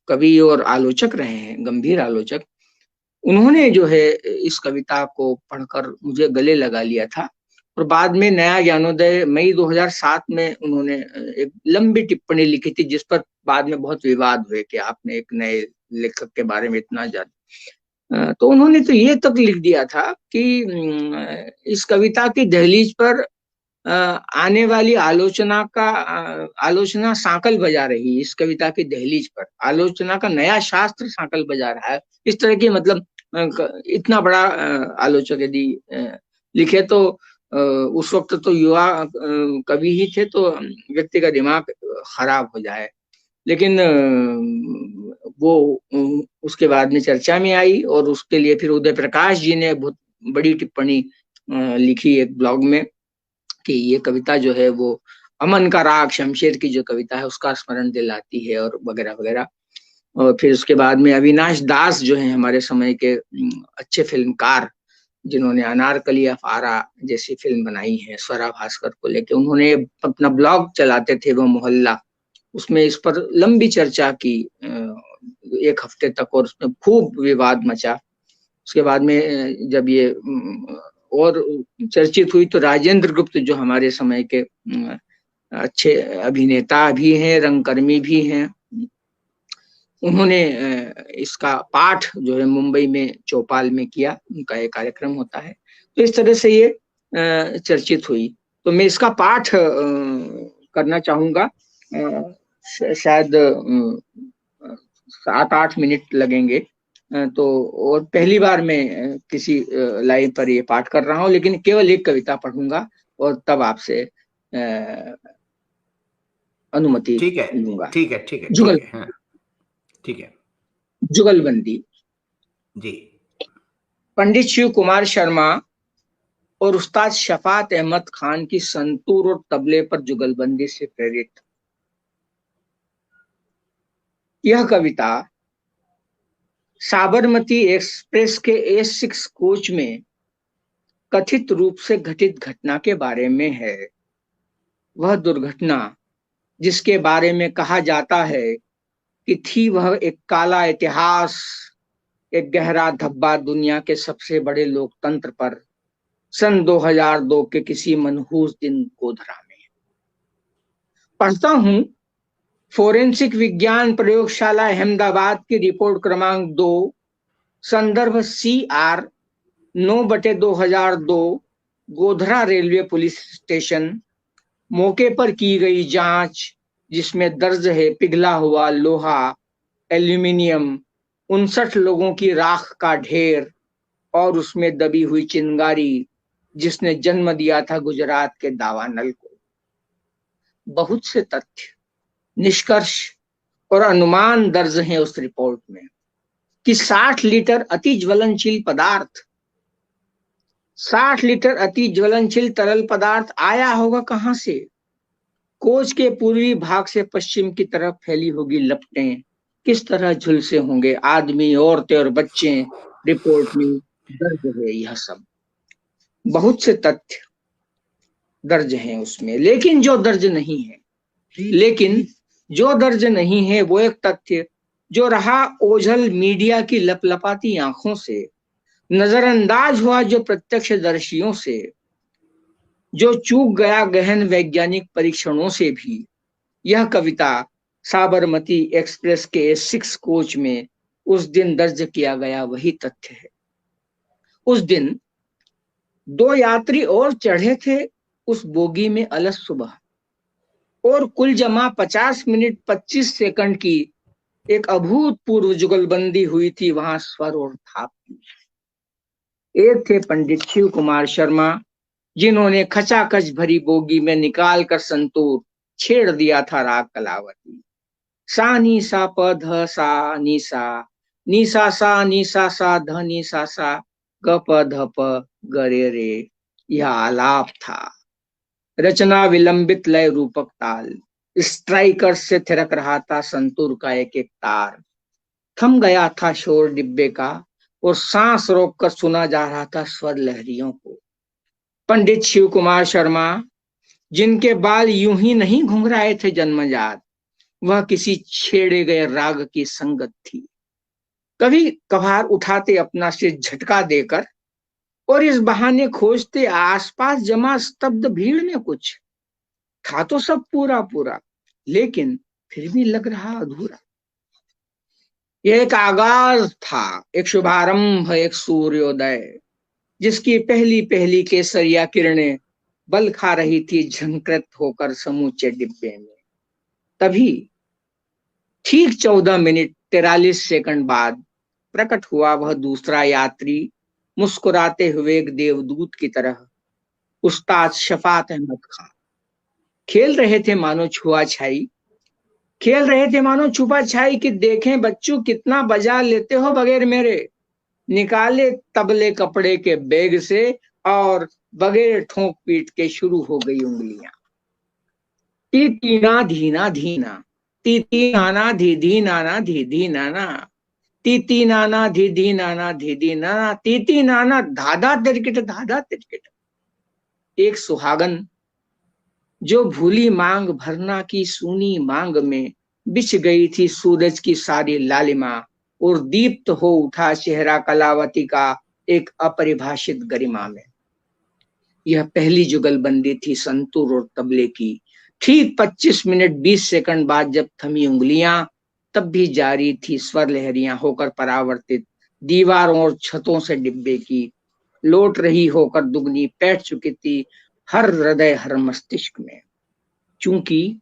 S1: कवि और आलोचक रहे हैं, गंभीर आलोचक, उन्होंने जो है इस कविता को पढ़कर मुझे गले लगा लिया था। और बाद में नया ज्ञानोदय मई 2007 में उन्होंने एक लंबी टिप्पणी लिखी थी, जिस पर बाद में बहुत विवाद हुए कि आपने एक नए लेखक के बारे में इतना जाना। तो उन्होंने तो ये तक लिख दिया था कि इस कविता की दहलीज पर आने वाली आलोचना सांकल बजा रही है। इस कविता की दहलीज पर आलोचना का नया शास्त्र सांकल बजा रहा है। इस तरह की, मतलब इतना बड़ा आलोचक यदि लिखे, तो उस वक्त तो युवा कवि ही थे, तो व्यक्ति का दिमाग खराब हो जाए। लेकिन वो उसके बाद में चर्चा में आई, और उसके लिए फिर उदय प्रकाश जी ने बहुत बड़ी टिप्पणी लिखी एक ब्लॉग में, कि ये कविता जो है वो अमन का राग शमशेर की जो कविता है उसका स्मरण दिलाती है, और वगैरह वगैरह। और फिर उसके बाद में अविनाश दास जो है हमारे समय के अच्छे फिल्मकार, जिन्होंने अनारकली ऑफ आरा जैसी फिल्म बनाई है स्वरा भास्कर को लेके, उन्होंने अपना ब्लॉग चलाते थे वो मोहल्ला, उसमें इस पर लंबी चर्चा की 1 हफ्ते तक, और उसमें खूब विवाद मचा। उसके बाद में जब ये और चर्चित हुई, तो राजेंद्र गुप्त, जो हमारे समय के अच्छे अभिनेता भी हैं, रंगकर्मी भी हैं, उन्होंने इसका पाठ जो है मुंबई में चौपाल में किया, उनका एक कार्यक्रम होता है। तो इस तरह से ये चर्चित हुई। तो मैं इसका पाठ करना चाहूंगा। शायद 7-8 मिनट लगेंगे। तो और पहली बार मैं किसी लाइव पर ये पाठ कर रहा हूँ, लेकिन केवल एक कविता पढ़ूंगा, और तब आपसे अनुमति
S2: ठीक है,
S1: लूंगा।
S2: ठीक है, ठीक है,
S1: जुगल
S2: ठीक है, हाँ, ठीक है
S1: जुगलबंदी।
S2: जी।
S1: पंडित शिव कुमार शर्मा और उस्ताद शफात अहमद खान की संतूर और तबले पर जुगलबंदी से प्रेरित यह कविता साबरमती एक्सप्रेस के A6 कोच में कथित रूप से घटित घटना के बारे में है। वह दुर्घटना जिसके बारे में कहा जाता है कि थी वह एक काला इतिहास, एक गहरा धब्बा दुनिया के सबसे बड़े लोकतंत्र पर सन 2002 के किसी मनहूस दिन गोधरा में। पढ़ता हूं फोरेंसिक विज्ञान प्रयोगशाला अहमदाबाद की रिपोर्ट क्रमांक 2, संदर्भ CR 9/2002, Godhra railway police station, मौके पर की गई जांच, जिसमें दर्ज है पिघला हुआ लोहा, एल्यूमिनियम, 59 लोगों की राख का ढेर, और उसमें दबी हुई चिंगारी जिसने जन्म दिया था गुजरात के दावानल को। बहुत से तथ्य, निष्कर्ष और अनुमान दर्ज हैं उस रिपोर्ट में कि 60 लीटर अति ज्वलनशील पदार्थ, 60 लीटर अति ज्वलनशील तरल पदार्थ आया होगा कहां से? कोच के पूर्वी भाग से पश्चिम की तरफ फैली होगी लपटें, किस तरह झुलसे होंगे आदमी, औरतें और बच्चे। रिपोर्ट में दर्ज है यह सब। बहुत से तथ्य दर्ज हैं उसमें, लेकिन जो दर्ज नहीं है वो एक तथ्य जो रहा ओझल मीडिया की लपलपाती आंखों से, नजरअंदाज हुआ जो प्रत्यक्षदर्शियों से, जो चूक गया गहन वैज्ञानिक परीक्षणों से भी, यह कविता साबरमती एक्सप्रेस के 6 कोच में उस दिन दर्ज किया गया वही तथ्य है। उस दिन 2 यात्री और चढ़े थे उस बोगी में अलस सुबह, और कुल जमा 50 मिनट 25 सेकंड की एक अभूतपूर्व जुगलबंदी हुई थी वहां स्वर और थाप की। एक थे पंडित शिव कुमार शर्मा, जिन्होंने खचाखच भरी बोगी में निकाल कर संतूर छेड़ दिया था राग कलावती। सा नी सा प ध सा नी सा नी सा सा ध नी सा सा ग प ध प ग रे रे, यह आलाप था। रचना विलंबित लय रूपक ताल, स्ट्राइकर से थिरक रहा था संतूर का एक एक तार। थम गया था शोर डिब्बे का और सांस रोककर सुना जा रहा था स्वर लहरियों को। पंडित शिव कुमार शर्मा, जिनके बाल यूं ही नहीं घुंघराए थे जन्मजात, वह किसी छेड़े गए राग की संगत थी। कभी कभार उठाते अपना सिर झटका देकर और इस बहाने खोजते आसपास जमा स्तब्ध भीड़ में कुछ। था तो सब पूरा पूरा, लेकिन फिर भी लग रहा अधूरा। यह एक आगाज था, एक शुभारंभ, एक सूर्योदय, जिसकी पहली पहली केसरिया किरणें बल खा रही थी झंकृत होकर समूचे डिब्बे में। तभी ठीक 14 मिनट 43 सेकंड बाद प्रकट हुआ वह दूसरा यात्री, मुस्कुराते हुए एक देवदूत की तरह, उस्ताद शफात अहमद खान। खेल रहे थे मानो छुआ छाई, खेल रहे थे मानो छुपा छाई कि देखें बच्चों कितना बजा लेते हो बगैर मेरे। निकाले तबले कपड़े के बैग से और बगैर ठोंक पीट के शुरू हो गई उंगलियां। ती तीना धीना धीना, ती ती नाना धी धी नाना धी धी नाना, ती ती नाना धी धी नाना धी धी नाना, ती ती नाना धाधा तिरकिट धाधा तिरकिट। एक सुहागन जो भूली मांग भरना की सूनी मांग में बिछ गई थी सूरज की सारी लालिमा, और दीप्त हो उठा चेहरा कलावती का एक अपरिभाषित गरिमा में। यह पहली जुगलबंदी थी संतूर और तबले की। ठीक 25 मिनट 20 सेकंड बाद जब थमी उंगलियां, तब भी जारी थी स्वर लहरियां होकर परावर्तित दीवारों और छतों से डिब्बे की, लौट रही होकर दुगनी बैठ चुकी थी हर हृदय हर मस्तिष्क में। चूंकि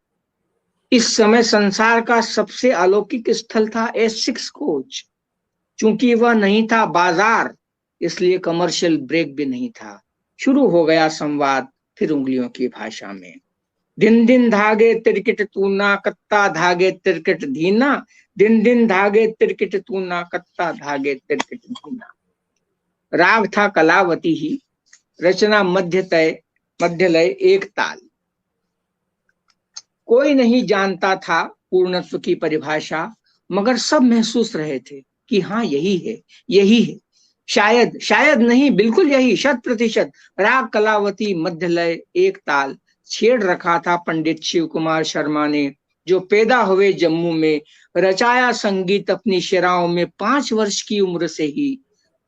S1: इस समय संसार का सबसे अलौकिक स्थल था S6 कोच, चूंकि वह नहीं था बाजार, इसलिए कमर्शियल ब्रेक भी नहीं था। शुरू हो गया संवाद फिर उंगलियों की भाषा में। दिन दिन धागे तिरकिट तू ना कत्ता धागे तिरकिट धीना, दिन दिन धागे तिरकिट तू ना कत्ता धागे तिरकिट धीना। राग था कलावती ही, रचना मध्य लय एक ताल। कोई नहीं जानता था पूर्णत्व की परिभाषा, मगर सब महसूस रहे थे कि हाँ यही है, यही है, शायद शायद नहीं बिल्कुल यही, 100%। राग कलावती मध्य लय एक ताल छेड़ रखा था पंडित शिव कुमार शर्मा ने, जो पैदा हुए जम्मू में, रचाया संगीत अपनी शिराओं में 5 वर्ष की उम्र से ही।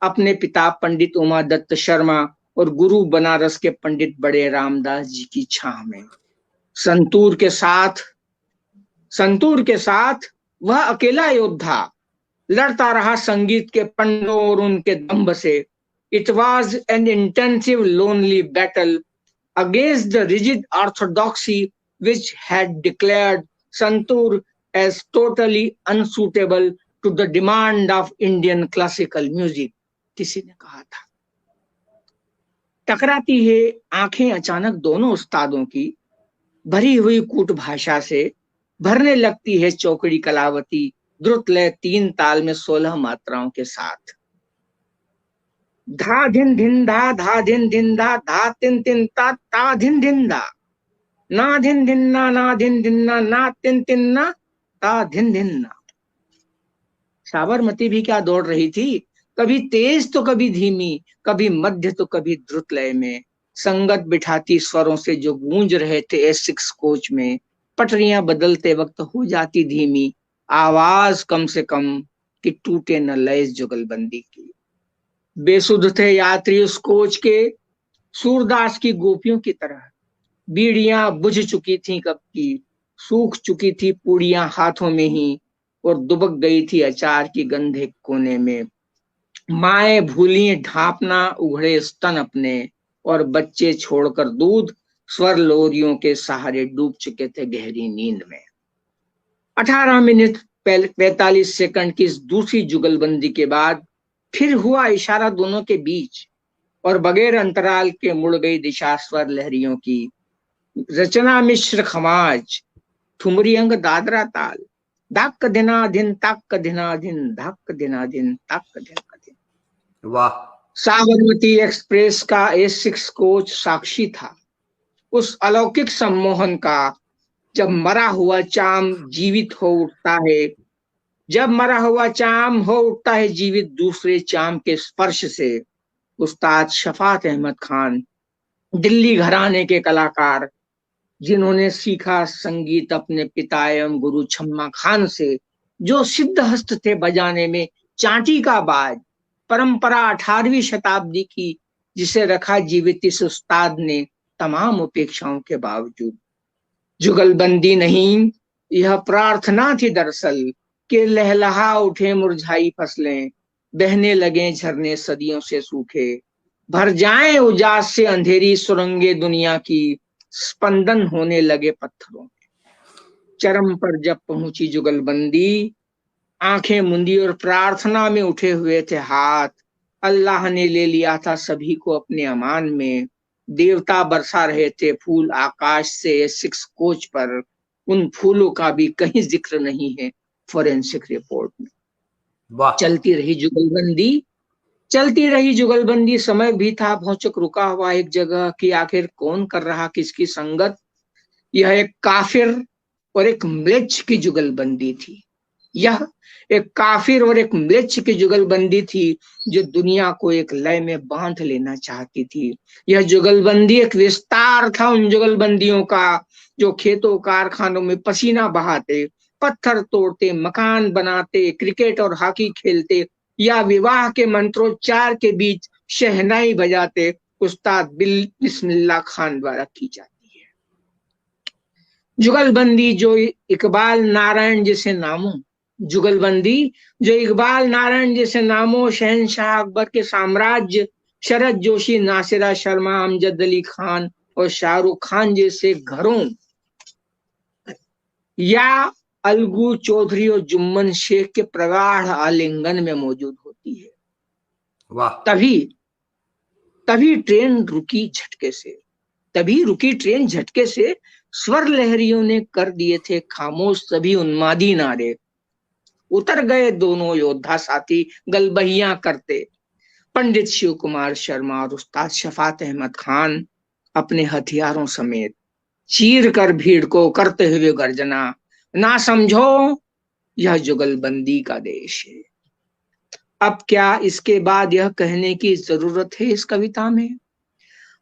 S1: अपने पिता पंडित उमा दत्त शर्मा और गुरु बनारस के पंडित बड़े रामदास जी की छाह में। संतूर के साथ वह अकेला योद्धा लड़ता रहा संगीत के पंडों और उनके दंभ से। It was an intensive lonely battle against the rigid orthodoxy which had declared Santoor as totally unsuitable to the demand of Indian classical music, किसी ने कहा था। टकराती है आंखें अचानक दोनों उस्तादों की, भरी हुई कूट भाषा से भरने लगती है चौकड़ी कलावती द्रुत लय 3 ताल में 16 मात्राओं के साथ। धा धिन धिन धा धिन धिन धा तिन तिन ता धिन धिन धा, ना धिन धिन ना धिन धिन ना तिन तिन ना ता धिन धिन ना। साबरमती भी क्या दौड़ रही थी, कभी तेज तो कभी धीमी, कभी मध्य तो कभी द्रुत लय में, संगत बिठाती स्वरों से जो गूंज रहे थे S6 कोच में। पटरियां बदलते वक्त हो जाती धीमी, आवाज कम से कम कि टूटे न लय जुगलबंदी की। बेसुध थे यात्री उस कोच के, सूरदास की गोपियों की तरह। बीड़ियां बुझ चुकी थीं कब की, सूख चुकी थी पूड़ियां हाथों में ही, और दुबक गई थी अचार की गंध एक कोने में। माए भूली ढांपना उघड़े स्तन अपने, और बच्चे छोड़कर दूध स्वर लोरियों के सहारे डूब चुके थे गहरी नींद में। 18 मिनट 45 सेकंड की इस दूसरी जुगलबंदी के बाद फिर हुआ इशारा दोनों के बीच, और बगैर अंतराल के मुड़ गई दिशा स्वर लहरियों की। रचना मिश्र खमाज, ठुमरी अंग दादरा ताल, दाक दिना दिन ताक दिना दिन धाक दिना दिन ताक दिना दिन।
S2: वाह।
S1: साबरमती एक्सप्रेस का A6 कोच साक्षी था उस अलौकिक सम्मोहन का, जब मरा हुआ चाम जीवित हो उठता है, जब मरा हुआ चाम हो उठता है जीवित दूसरे चाम के स्पर्श से। उस्ताद शफात अहमद खान, दिल्ली घराने के कलाकार, जिन्होंने सीखा संगीत अपने पिता एवं गुरु छम्मा खान से, जो सिद्ध हस्त थे बजाने में चांटी का बाज। परंपरा 18वीं शताब्दी की, जिसे रखा जीवित इस उस्ताद ने तमाम उपेक्षाओं के बावजूद। जुगलबंदी नहीं, यह प्रार्थना थी दरअसल, कि लहलहा उठे मुरझाई फसलें, बहने लगे झरने सदियों से सूखे, भर जाएं उजास से अंधेरी सुरंगे दुनिया की, स्पंदन होने लगे पत्थरों में। चरम पर जब पहुंची जुगलबंदी, आंखें मुंदी और प्रार्थना में उठे हुए थे हाथ। अल्लाह ने ले लिया था सभी को अपने अमान में। देवता बरसा रहे थे फूल आकाश से A6 कोच पर, उन फूलों का भी कहीं जिक्र नहीं है फोरेंसिक रिपोर्ट में।
S2: वाह।
S1: चलती रही जुगलबंदी, चलती रही जुगलबंदी। समय भी था भौचक रुका हुआ एक जगह, कि आखिर कौन कर रहा किसकी संगत। यह एक काफिर और एक म्लेच्छ की जुगलबंदी थी। यह एक काफिर और एक म्लेच्छ की जुगलबंदी थी, जो दुनिया को एक लय में बांध लेना चाहती थी। यह जुगलबंदी एक विस्तार था उन जुगलबंदियों का, जो खेतों कारखानों में पसीना बहाते, पत्थर तोड़ते, मकान बनाते, क्रिकेट और हॉकी खेलते, या विवाह के मंत्रोच्चार के बीच शहनाई बजाते उस्ताद बिस्मिल्लाह खान द्वारा की जाती है। जुगलबंदी जो इकबाल नारायण जैसे नामों, जुगलबंदी जो इकबाल नारायण जैसे नामों, शहनशाह अकबर के साम्राज्य, शरद जोशी, नासिरा शर्मा, अमजद अली खान और शाहरुख खान जैसे घरों, या अलगू चौधरी और जुम्मन शेख के प्रगाढ़ आलिंगन में मौजूद होती है।
S2: वाह।
S1: तभी तभी ट्रेन रुकी झटके से, तभी रुकी ट्रेन झटके से। स्वर लहरियों ने कर दिए थे खामोश सभी उन्मादी नारे। उतर गए दोनों योद्धा साथी गलबहियां करते, पंडित शिव कुमार शर्मा और उस्ताद शफात अहमद खान, अपने हथियारों समेत। चीर कर भीड़ को करते हुए गर्जना, ना समझो यह जुगलबंदी का देश है। अब क्या इसके बाद यह कहने की जरूरत है इस कविता में?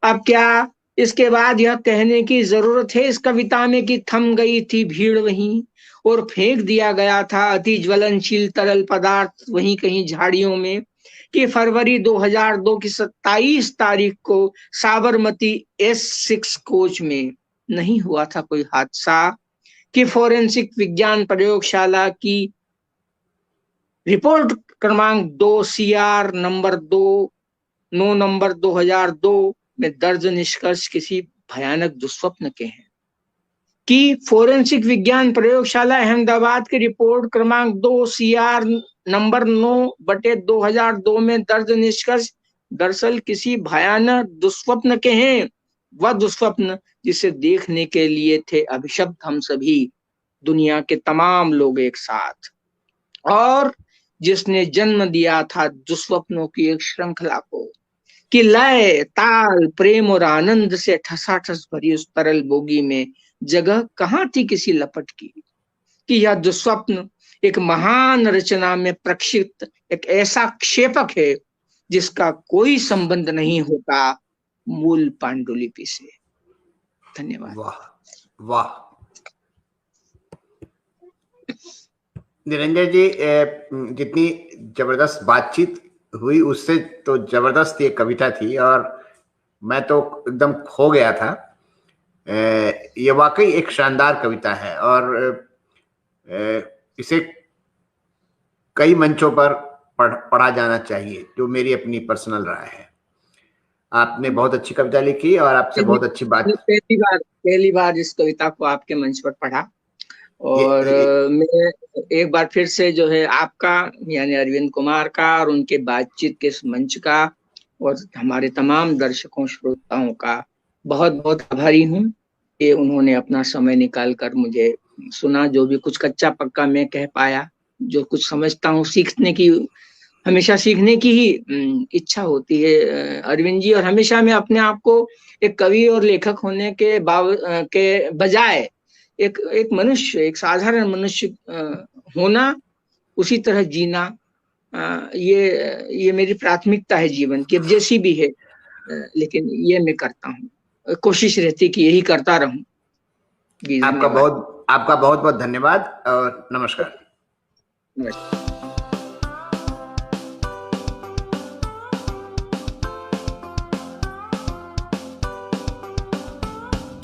S1: अब क्या इसके बाद यह कहने की जरूरत है इस कविता में कि थम गई थी भीड़ वहीं, और फेंक दिया गया था अति ज्वलनशील तरल पदार्थ वहीं कहीं झाड़ियों में, कि फरवरी 2002 की 27 तारीख को साबरमती S6 कोच में नहीं हुआ था कोई हादसा, कि फोरेंसिक विज्ञान प्रयोगशाला की रिपोर्ट क्रमांक 2 CR नंबर 9 नंबर 2002 में दर्ज निष्कर्ष किसी भयानक दुस्वप्न के हैं, कि फोरेंसिक विज्ञान प्रयोगशाला अहमदाबाद की रिपोर्ट क्रमांक 2 CR नंबर 9/2002 में दर्ज निष्कर्ष दरअसल किसी भयानक दुस्वप्न के हैं। वह दुस्वप्न जिसे देखने के लिए थे अभिशप्त हम सभी, दुनिया के तमाम लोग एक साथ, और जिसने जन्म दिया था दुस्वप्नों की एक श्रृंखला को, कि लय ताल प्रेम और आनंद से ठसाठस भरी उस तरल बोगी में जगह कहाँ थी किसी लपट की, कि यह दुस्वप्न एक महान रचना में प्रक्षिप्त एक ऐसा क्षेपक है जिसका कोई संबंध नहीं होता मूल पांडुलिपि से। धन्यवाद।
S2: वाह वाह। निरंजन जी, जितनी जबरदस्त बातचीत हुई उससे तो जबरदस्त ये कविता थी और मैं तो एकदम खो गया था। ये वाकई एक शानदार कविता है और इसे कई मंचों पर पढ़ा जाना चाहिए, जो मेरी अपनी पर्सनल राय है। आपने बहुत अच्छी कविता लिखी और आपसे बहुत अच्छी बात।
S1: पहली बार इस कविता को आपके मंच पर पढ़ा और मैं एक बार फिर से जो है आपका यानी अरविंद कुमार का और उनके बातचीत के इस मंच का और हमारे तमाम दर्शकों श्रोताओं का बहुत बहुत आभारी हूँ कि उन्होंने अपना समय निकाल कर मुझे सुना। जो भी कुछ कच्चा पक्का मैं कह पाया, जो कुछ समझता हूँ, सीखने की हमेशा सीखने की ही इच्छा होती है अरविंद जी। और हमेशा मैं अपने आप को एक कवि और लेखक होने के बजाय एक मनुष्य, एक साधारण मनुष्य होना, उसी तरह जीना, ये मेरी प्राथमिकता है जीवन की, अब जैसी भी है, लेकिन ये मैं करता हूँ, कोशिश रहती कि यही करता रहूं। जी,
S2: आपका बहुत बहुत धन्यवाद और नमस्कार।